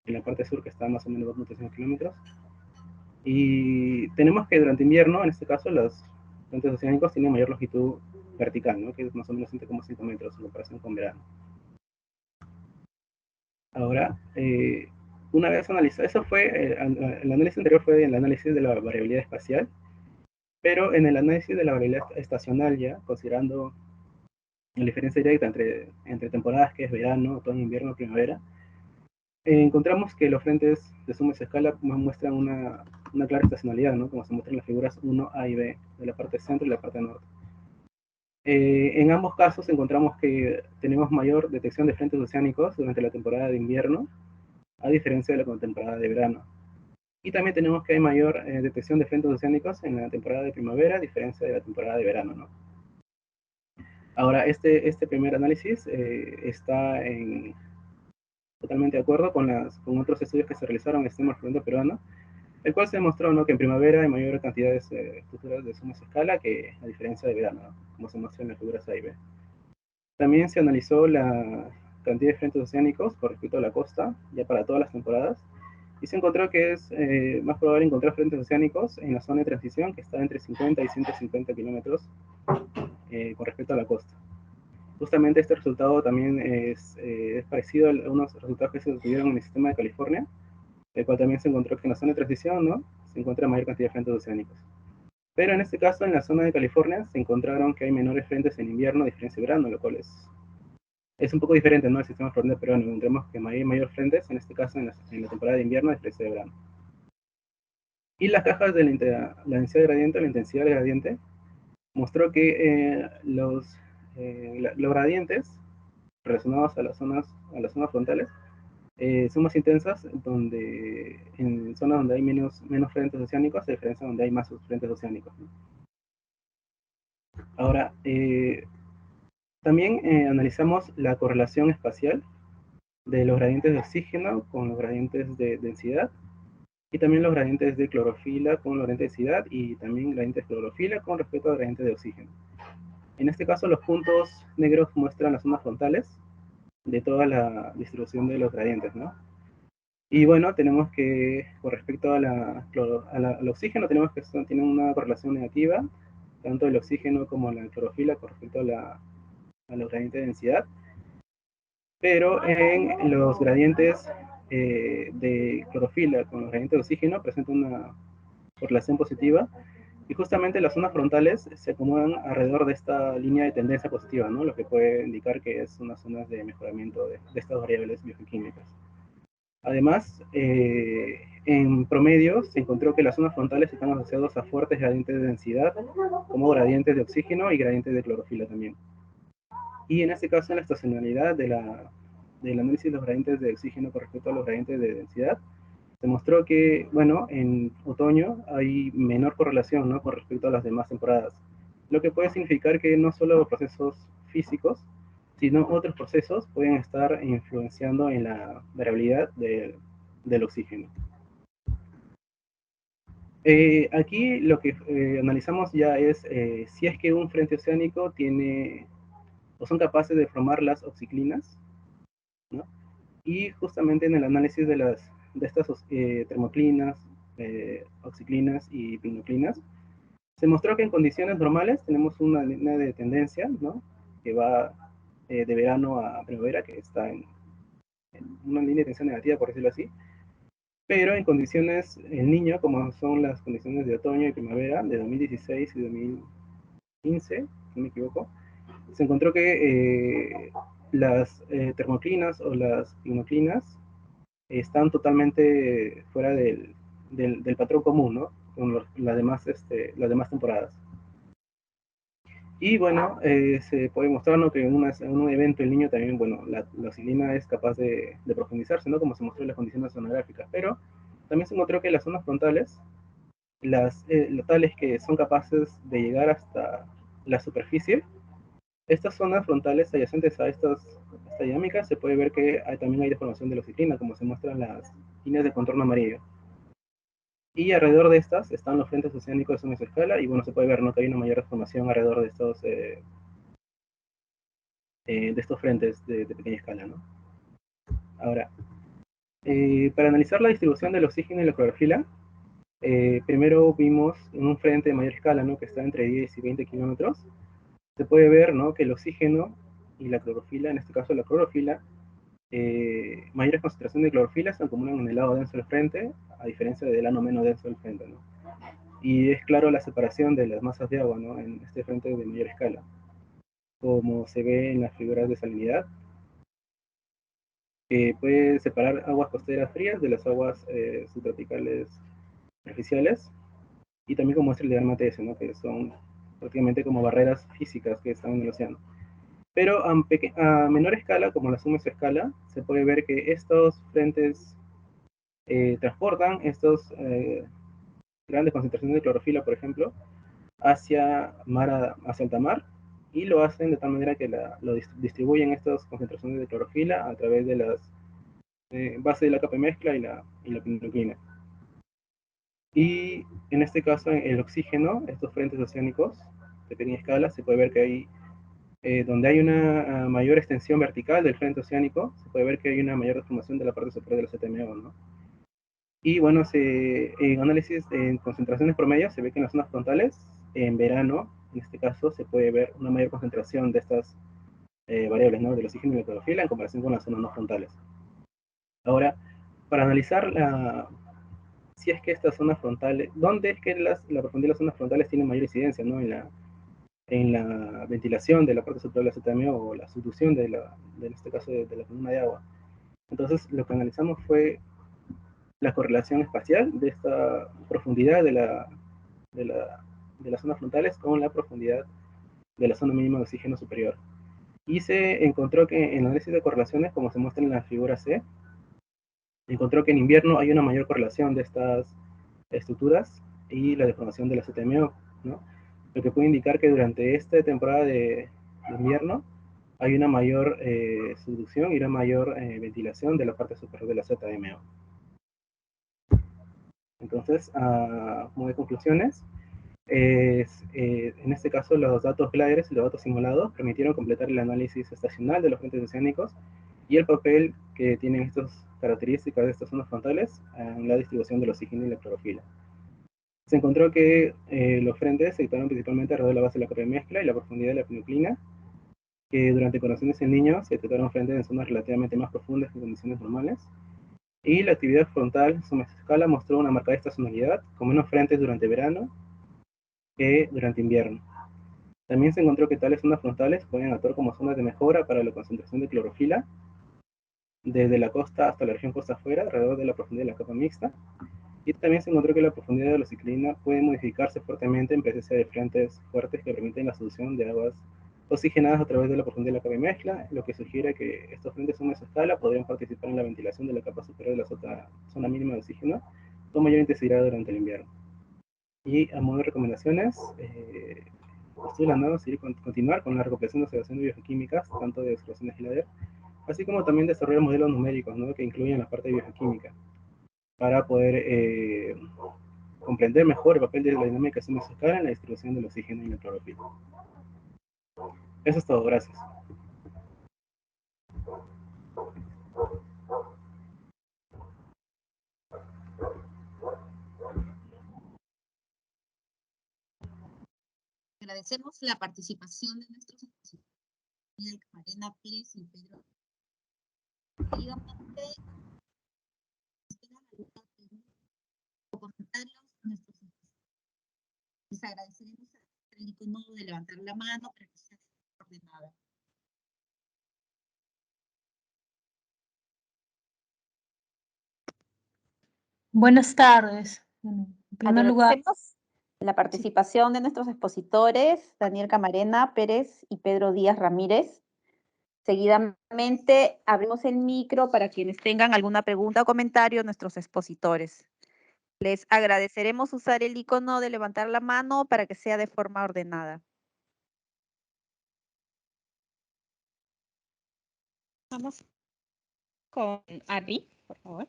en la parte sur, que está más o menos 2.5 kilómetros. Y tenemos que durante invierno, en este caso, los frentes oceánicos tienen mayor longitud vertical, ¿no? Que es más o menos 7,5 metros en comparación con verano. Ahora, una vez analizado, eso fue, el análisis anterior fue el análisis de la variabilidad espacial, pero en el análisis de la variabilidad estacional ya, considerando la diferencia directa entre temporadas, que es verano, otoño, invierno, primavera, encontramos que los frentes de suma escala muestran una clara estacionalidad, ¿no? Como se muestran las figuras 1, A y B, de la parte centro y la parte norte. En ambos casos encontramos que tenemos mayor detección de frentes oceánicos durante la temporada de invierno, a diferencia de la temporada de verano. Y también tenemos que hay mayor detección de frentes oceánicos en la temporada de primavera, a diferencia de la temporada de verano, ¿no? Ahora, este primer análisis está totalmente de acuerdo con otros estudios que se realizaron en el sistema afluente peruano, el cual se demostró, ¿no? Que en primavera hay mayor cantidad de estructuras de suma escala que a diferencia de verano, ¿no? Como se muestra en las figuras A y B. También se analizó cantidad de frentes oceánicos con respecto a la costa, ya para todas las temporadas, y se encontró que es más probable encontrar frentes oceánicos en la zona de transición, que está entre 50 y 150 kilómetros con respecto a la costa. Justamente este resultado también es parecido a unos resultados que se obtuvieron en el sistema de California, el cual también se encontró que en la zona de transición, ¿no?, se encuentra mayor cantidad de frentes oceánicos. Pero en este caso, en la zona de California, se encontraron que hay menores frentes en invierno a diferencia de verano, lo cual es un poco diferente, ¿no?, el sistema frontal peruano. Encontramos que hay mayor frentes, en este caso, en la temporada de invierno a diferencia de verano. Y las cajas de la densidad de gradiente, la intensidad del gradiente, mostró que los gradientes relacionados a las zonas frontales son más intensas en zonas donde hay menos frentes oceánicos, a diferencia de donde hay más frentes oceánicos, ¿no? Ahora, también analizamos la correlación espacial de los gradientes de oxígeno con los gradientes de densidad, y también los gradientes de clorofila con los gradientes de densidad, y también gradientes de clorofila con respecto a gradientes de oxígeno. En este caso, los puntos negros muestran las zonas frontales de toda la distribución de los gradientes, ¿no? Y bueno, tenemos que, con respecto al oxígeno, tenemos que tienen una correlación negativa, tanto el oxígeno como la clorofila con respecto a los gradientes de densidad. Pero en los gradientes de clorofila con los gradientes de oxígeno presenta una correlación positiva, y justamente las zonas frontales se acomodan alrededor de esta línea de tendencia positiva, ¿no?, lo que puede indicar que es unas zonas de mejoramiento de estas variables bioquímicas. Además, en promedio se encontró que las zonas frontales están asociadas a fuertes gradientes de densidad, como gradientes de oxígeno y gradientes de clorofila también. Y en este caso, en la estacionalidad del análisis de los gradientes de oxígeno con respecto a los gradientes de densidad, se mostró que, bueno, en otoño hay menor correlación, ¿no?, con respecto a las demás temporadas, lo que puede significar que no solo los procesos físicos, sino otros procesos pueden estar influenciando en la variabilidad del oxígeno. Aquí lo que analizamos ya es si es que un frente oceánico tiene o son capaces de formar las oxiclinas, ¿no? Y justamente en el análisis de estas termoclinas, oxiclinas y pinoclinas, se mostró que en condiciones normales tenemos una línea de tendencia, ¿no?, que va de verano a primavera, que está en una línea de tendencia negativa, por decirlo así. Pero en condiciones El Niño, como son las condiciones de otoño y primavera de 2016 y 2015, si no me equivoco, se encontró que las termoclinas o las pinoclinas están totalmente fuera del patrón común, ¿no?, con las demás temporadas. Y bueno, se puede mostrar, ¿no?, que en un evento El Niño también, bueno, la oxilina es capaz de profundizarse, ¿no?, como se mostró en las condiciones sonográficas, pero también se encontró que las zonas frontales, las tales que son capaces de llegar hasta la superficie, estas zonas frontales adyacentes a esta dinámica, se puede ver que también hay deformación de la oxiclina, como se muestran las líneas de contorno amarillo. Y alrededor de estas están los frentes oceánicos de mesoscala, y bueno, se puede ver, ¿no?, que hay una mayor deformación alrededor de estos frentes de pequeña escala, ¿no? Ahora, para analizar la distribución del oxígeno y la clorofila, primero vimos en un frente de mayor escala, ¿no?, que está entre 10 y 20 kilómetros. Se puede ver, ¿no?, que el oxígeno y la clorofila, en este caso la clorofila, mayores concentraciones de clorofila se acumulan en el lado denso del frente, a diferencia del ano menos denso del frente, ¿no? Y es claro la separación de las masas de agua, ¿no?, en este frente de mayor escala, como se ve en las figuras de salinidad, que puede separar aguas costeras frías de las aguas subtropicales superficiales, y también como muestra el diagrama TS, ¿no?, que son prácticamente como barreras físicas que están en el océano. Pero a menor escala, como la submesoscala, se puede ver que estos frentes transportan estos grandes concentraciones de clorofila, por ejemplo, hacia alta mar, y lo hacen de tal manera que distribuyen estas concentraciones de clorofila a través de las bases de la capa de mezcla y la pinoclina. Y en este caso, el oxígeno, estos frentes oceánicos de pequeña escala, se puede ver que hay donde hay una mayor extensión vertical del frente oceánico, se puede ver que hay una mayor deformación de la parte superior de la ZMO, ¿no? Y bueno, en análisis en concentraciones promedio se ve que en las zonas frontales, en verano, en este caso, se puede ver una mayor concentración de estas variables, ¿no? Del oxígeno y la clorofila en comparación con las zonas no frontales. Ahora, para analizar si es que estas zonas frontales, ¿dónde es que la profundidad de las zonas frontales tiene mayor incidencia, ¿no? En la ventilación de la parte superior de la ZMO o la subducción en este caso, de la columna de agua. Entonces, lo que analizamos fue la correlación espacial de esta profundidad de, la, de las zonas frontales con la profundidad de la zona mínima de oxígeno superior. Y se encontró que en el análisis de correlaciones, como se muestra en la figura C, encontró que en invierno hay una mayor correlación de estas estructuras y la deformación de la ZMO, ¿no? Lo que puede indicar que durante esta temporada de invierno hay una mayor subducción y una mayor ventilación de la parte superior de la ZMO. Entonces, como de conclusiones, en este caso los datos Gliders y los datos simulados permitieron completar el análisis estacional de los frentes oceánicos y el papel que tienen estas características de estas zonas frontales en la distribución del oxígeno y la clorofila. Se encontró que los frentes se situaron principalmente alrededor de la base de la capa de mezcla y la profundidad de la pinoclina, que durante condiciones en niños se detectaron frentes en zonas relativamente más profundas que en condiciones normales. Y la actividad frontal en su escala mostró una marcada estacionalidad, con menos frentes durante verano que durante invierno. También se encontró que tales zonas frontales pueden actuar como zonas de mejora para la concentración de clorofila, desde la costa hasta la región costa afuera, alrededor de la profundidad de la capa mixta. Y también se encontró que la profundidad de la ciclina puede modificarse fuertemente en presencia de frentes fuertes que permiten la solución de aguas oxigenadas a través de la profundidad de la capa de mezcla, lo que sugiere que estos frentes en esa escala podrían participar en la ventilación de la capa superior de la zona mínima de oxígeno con mayor intensidad durante el invierno. Y a modo de recomendaciones, estoy planteando continuar con la recopilación de observaciones biogeoquímicas, tanto de observaciones Gilader, así como también desarrollar modelos numéricos, ¿no? Que incluyan la parte de biogeoquímica, para poder comprender mejor el papel de la dinámica de escala en la distribución del oxígeno y la clorofila. Eso es todo, gracias. Agradecemos la participación de nuestros expositores, Daniel Camarena Pérez y Pedro. Seguidamente, o comentarios nuestros expositores. Les agradeceremos el icono de levantar la mano para que sea ordenada. Buenas tardes. En primer lugar, Agradecemos la participación de nuestros expositores, Daniel Camarena Pérez y Pedro Díaz Ramírez. Seguidamente abrimos el micro para quienes tengan alguna pregunta o comentario a nuestros expositores. Les agradeceremos usar el icono de levantar la mano para que sea de forma ordenada. Vamos con Ari, por favor.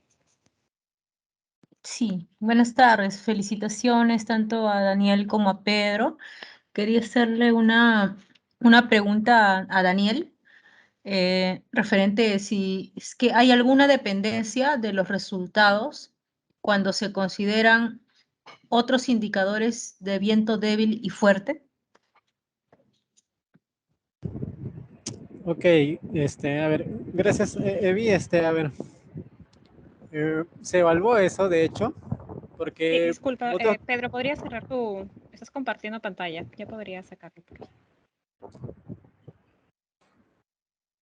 sí, buenas tardes. Felicitaciones tanto a Daniel como a Pedro. Quería hacerle una pregunta a Daniel referente si es que hay alguna dependencia de los resultados cuando se consideran otros indicadores de viento débil y fuerte. Ok, a ver, gracias, Evi, a ver, se evaluó eso, de hecho, porque... disculpa, otros- Pedro, ¿podrías cerrar tu... Estás compartiendo pantalla, ya podrías sacarlo.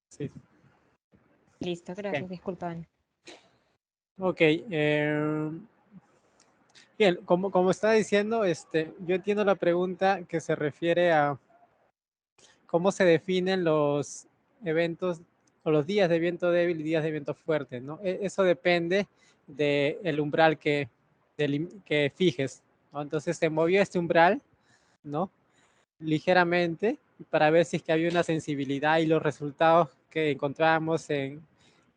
Sí, Listo, gracias, bien. disculpa, Dani. Ok, bien, como estaba diciendo, yo entiendo la pregunta que se refiere a cómo se definen los eventos o los días de viento débil y días de viento fuerte, ¿no? Eso depende del umbral que fijes, ¿no? Entonces se movió este umbral, ¿no? Ligeramente para ver si es que había una sensibilidad y los resultados que encontrábamos en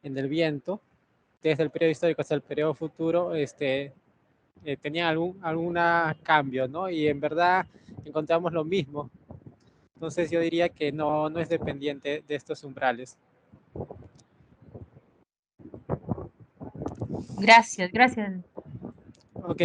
el viento desde el periodo histórico hasta el periodo futuro tenían algún cambio, ¿no? Y en verdad encontramos lo mismo. Entonces yo diría que no es dependiente de estos umbrales. Gracias, gracias. Ok.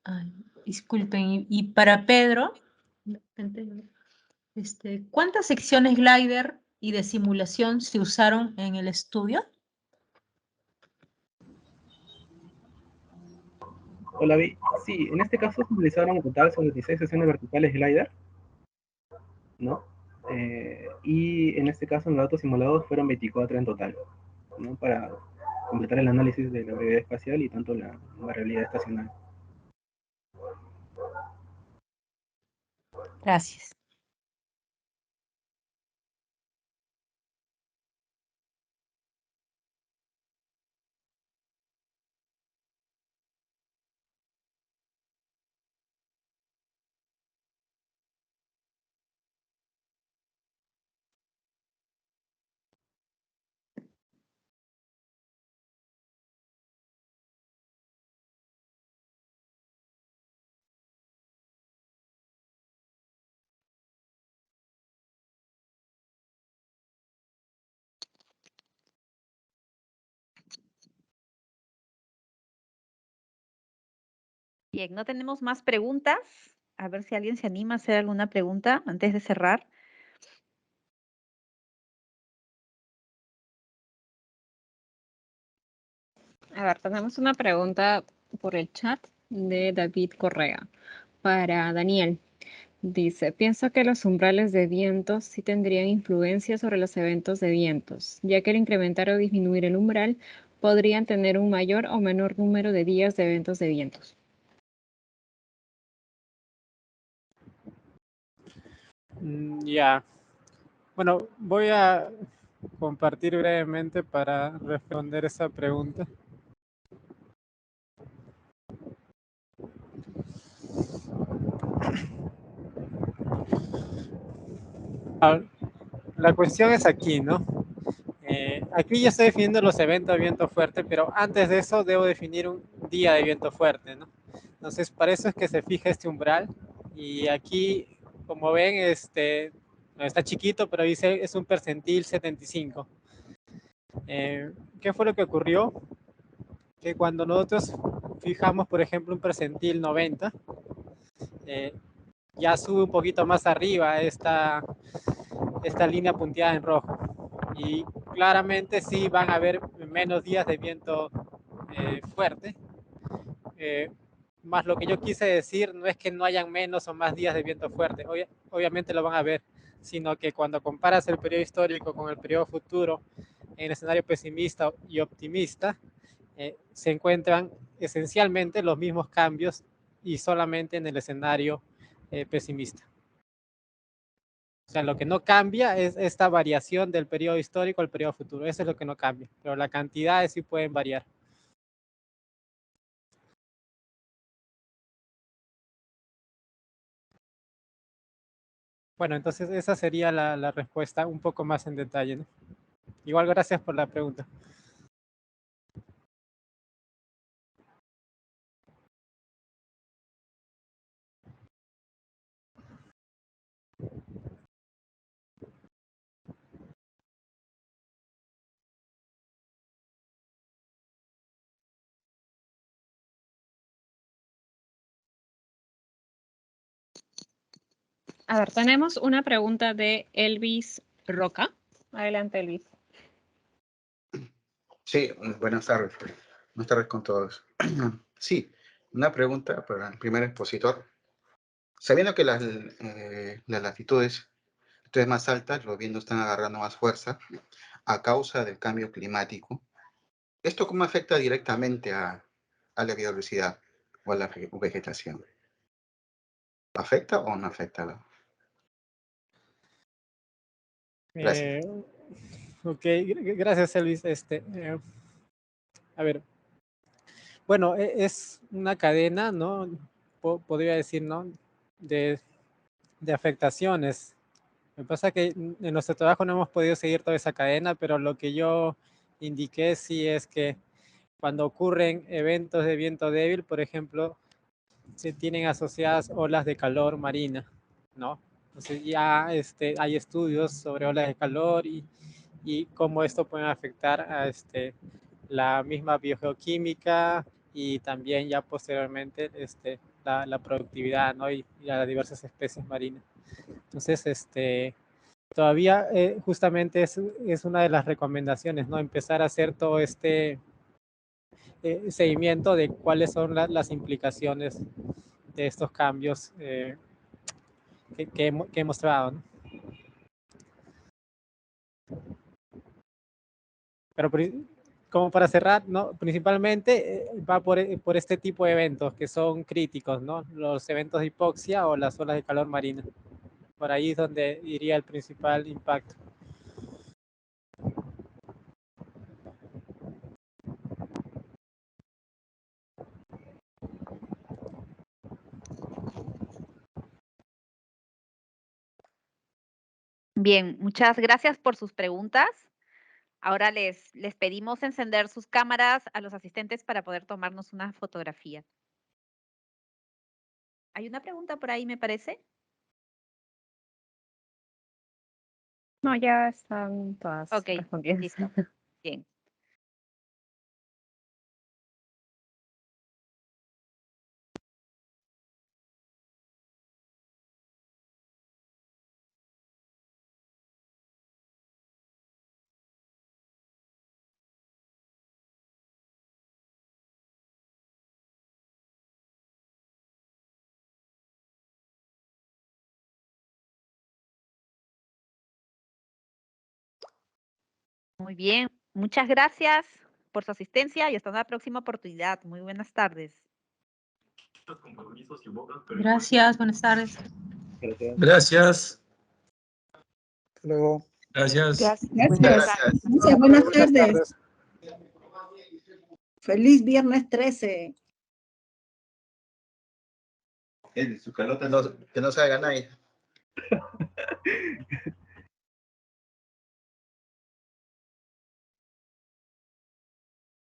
Ay, disculpen, y para Pedro, ¿cuántas secciones glider y de simulación se usaron en el estudio? Hola, Vi. Sí, en este caso se utilizaron en total 56 sesiones verticales glider, ¿no? Y en este caso en los datos simulados fueron 24 en total, ¿no? Para completar el análisis de la variabilidad espacial y tanto la variabilidad estacional. Gracias. Bien, no tenemos más preguntas. A ver si alguien se anima a hacer alguna pregunta antes de cerrar. A ver, tenemos una pregunta por el chat de David Correa para Daniel. Dice, pienso que los umbrales de vientos sí tendrían influencia sobre los eventos de vientos, ya que al incrementar o disminuir el umbral podrían tener un mayor o menor número de días de eventos de vientos. Ya. Bueno, voy a compartir brevemente para responder esa pregunta. Ah, la cuestión es aquí, ¿no? Aquí yo estoy definiendo los eventos de viento fuerte, pero antes de eso debo definir un día de viento fuerte, ¿no? Entonces, para eso es que se fija este umbral. Y aquí, como ven, no está chiquito, pero dice es un percentil 75. ¿Qué fue lo que ocurrió? Que cuando nosotros fijamos, por ejemplo, un percentil 90, ya sube un poquito más arriba esta línea punteada en rojo. Y claramente sí van a haber menos días de viento fuerte. Más lo que yo quise decir no es que no hayan menos o más días de viento fuerte, obviamente lo van a ver, sino que cuando comparas el periodo histórico con el periodo futuro en el escenario pesimista y optimista, se encuentran esencialmente los mismos cambios y solamente en el escenario pesimista. O sea, lo que no cambia es esta variación del periodo histórico al periodo futuro. Eso es lo que no cambia, pero las cantidades sí pueden variar. Bueno, entonces esa sería la respuesta un poco más en detalle, ¿no? Igual gracias por la pregunta. A ver, tenemos una pregunta de Elvis Roca. Adelante, Elvis. Sí, buenas tardes. Buenas tardes con todos. Sí, una pregunta para el primer expositor. Sabiendo que las latitudes más altas, los vientos están agarrando más fuerza a causa del cambio climático, ¿esto cómo afecta directamente a la biodiversidad o a la vegetación? ¿Afecta o no afecta? Gracias. Ok, gracias Elvis. A ver, bueno, es una cadena, ¿no? Podría decir, ¿no? De afectaciones. Me pasa que en nuestro trabajo no hemos podido seguir toda esa cadena, pero lo que yo indiqué sí es que cuando ocurren eventos de viento débil, por ejemplo, se tienen asociadas olas de calor marina, ¿no? Entonces ya hay estudios sobre olas de calor y cómo esto puede afectar a la misma biogeoquímica y también ya posteriormente la productividad, ¿no? Y a las diversas especies marinas. Entonces, todavía justamente es una de las recomendaciones, ¿no? Empezar a hacer todo seguimiento de cuáles son las implicaciones de estos cambios que hemos trabajado, ¿no? Pero como para cerrar, ¿no? Principalmente va por este tipo de eventos que son críticos, ¿no? Los eventos de hipoxia o las olas de calor marina. Por ahí es donde iría el principal impacto. Bien, muchas gracias por sus preguntas. Ahora les pedimos encender sus cámaras a los asistentes para poder tomarnos una fotografía. Hay una pregunta por ahí, me parece. No, ya están todas Ok, respondidas. listo. Bien. Muy bien, muchas gracias por su asistencia y hasta una próxima oportunidad. Muy buenas tardes. Gracias, buenas tardes. Gracias. Gracias. Hasta luego. Gracias. Gracias. Gracias. Buenas Buenas tardes. tardes. Feliz viernes 13. Su calota no, que no salga nadie.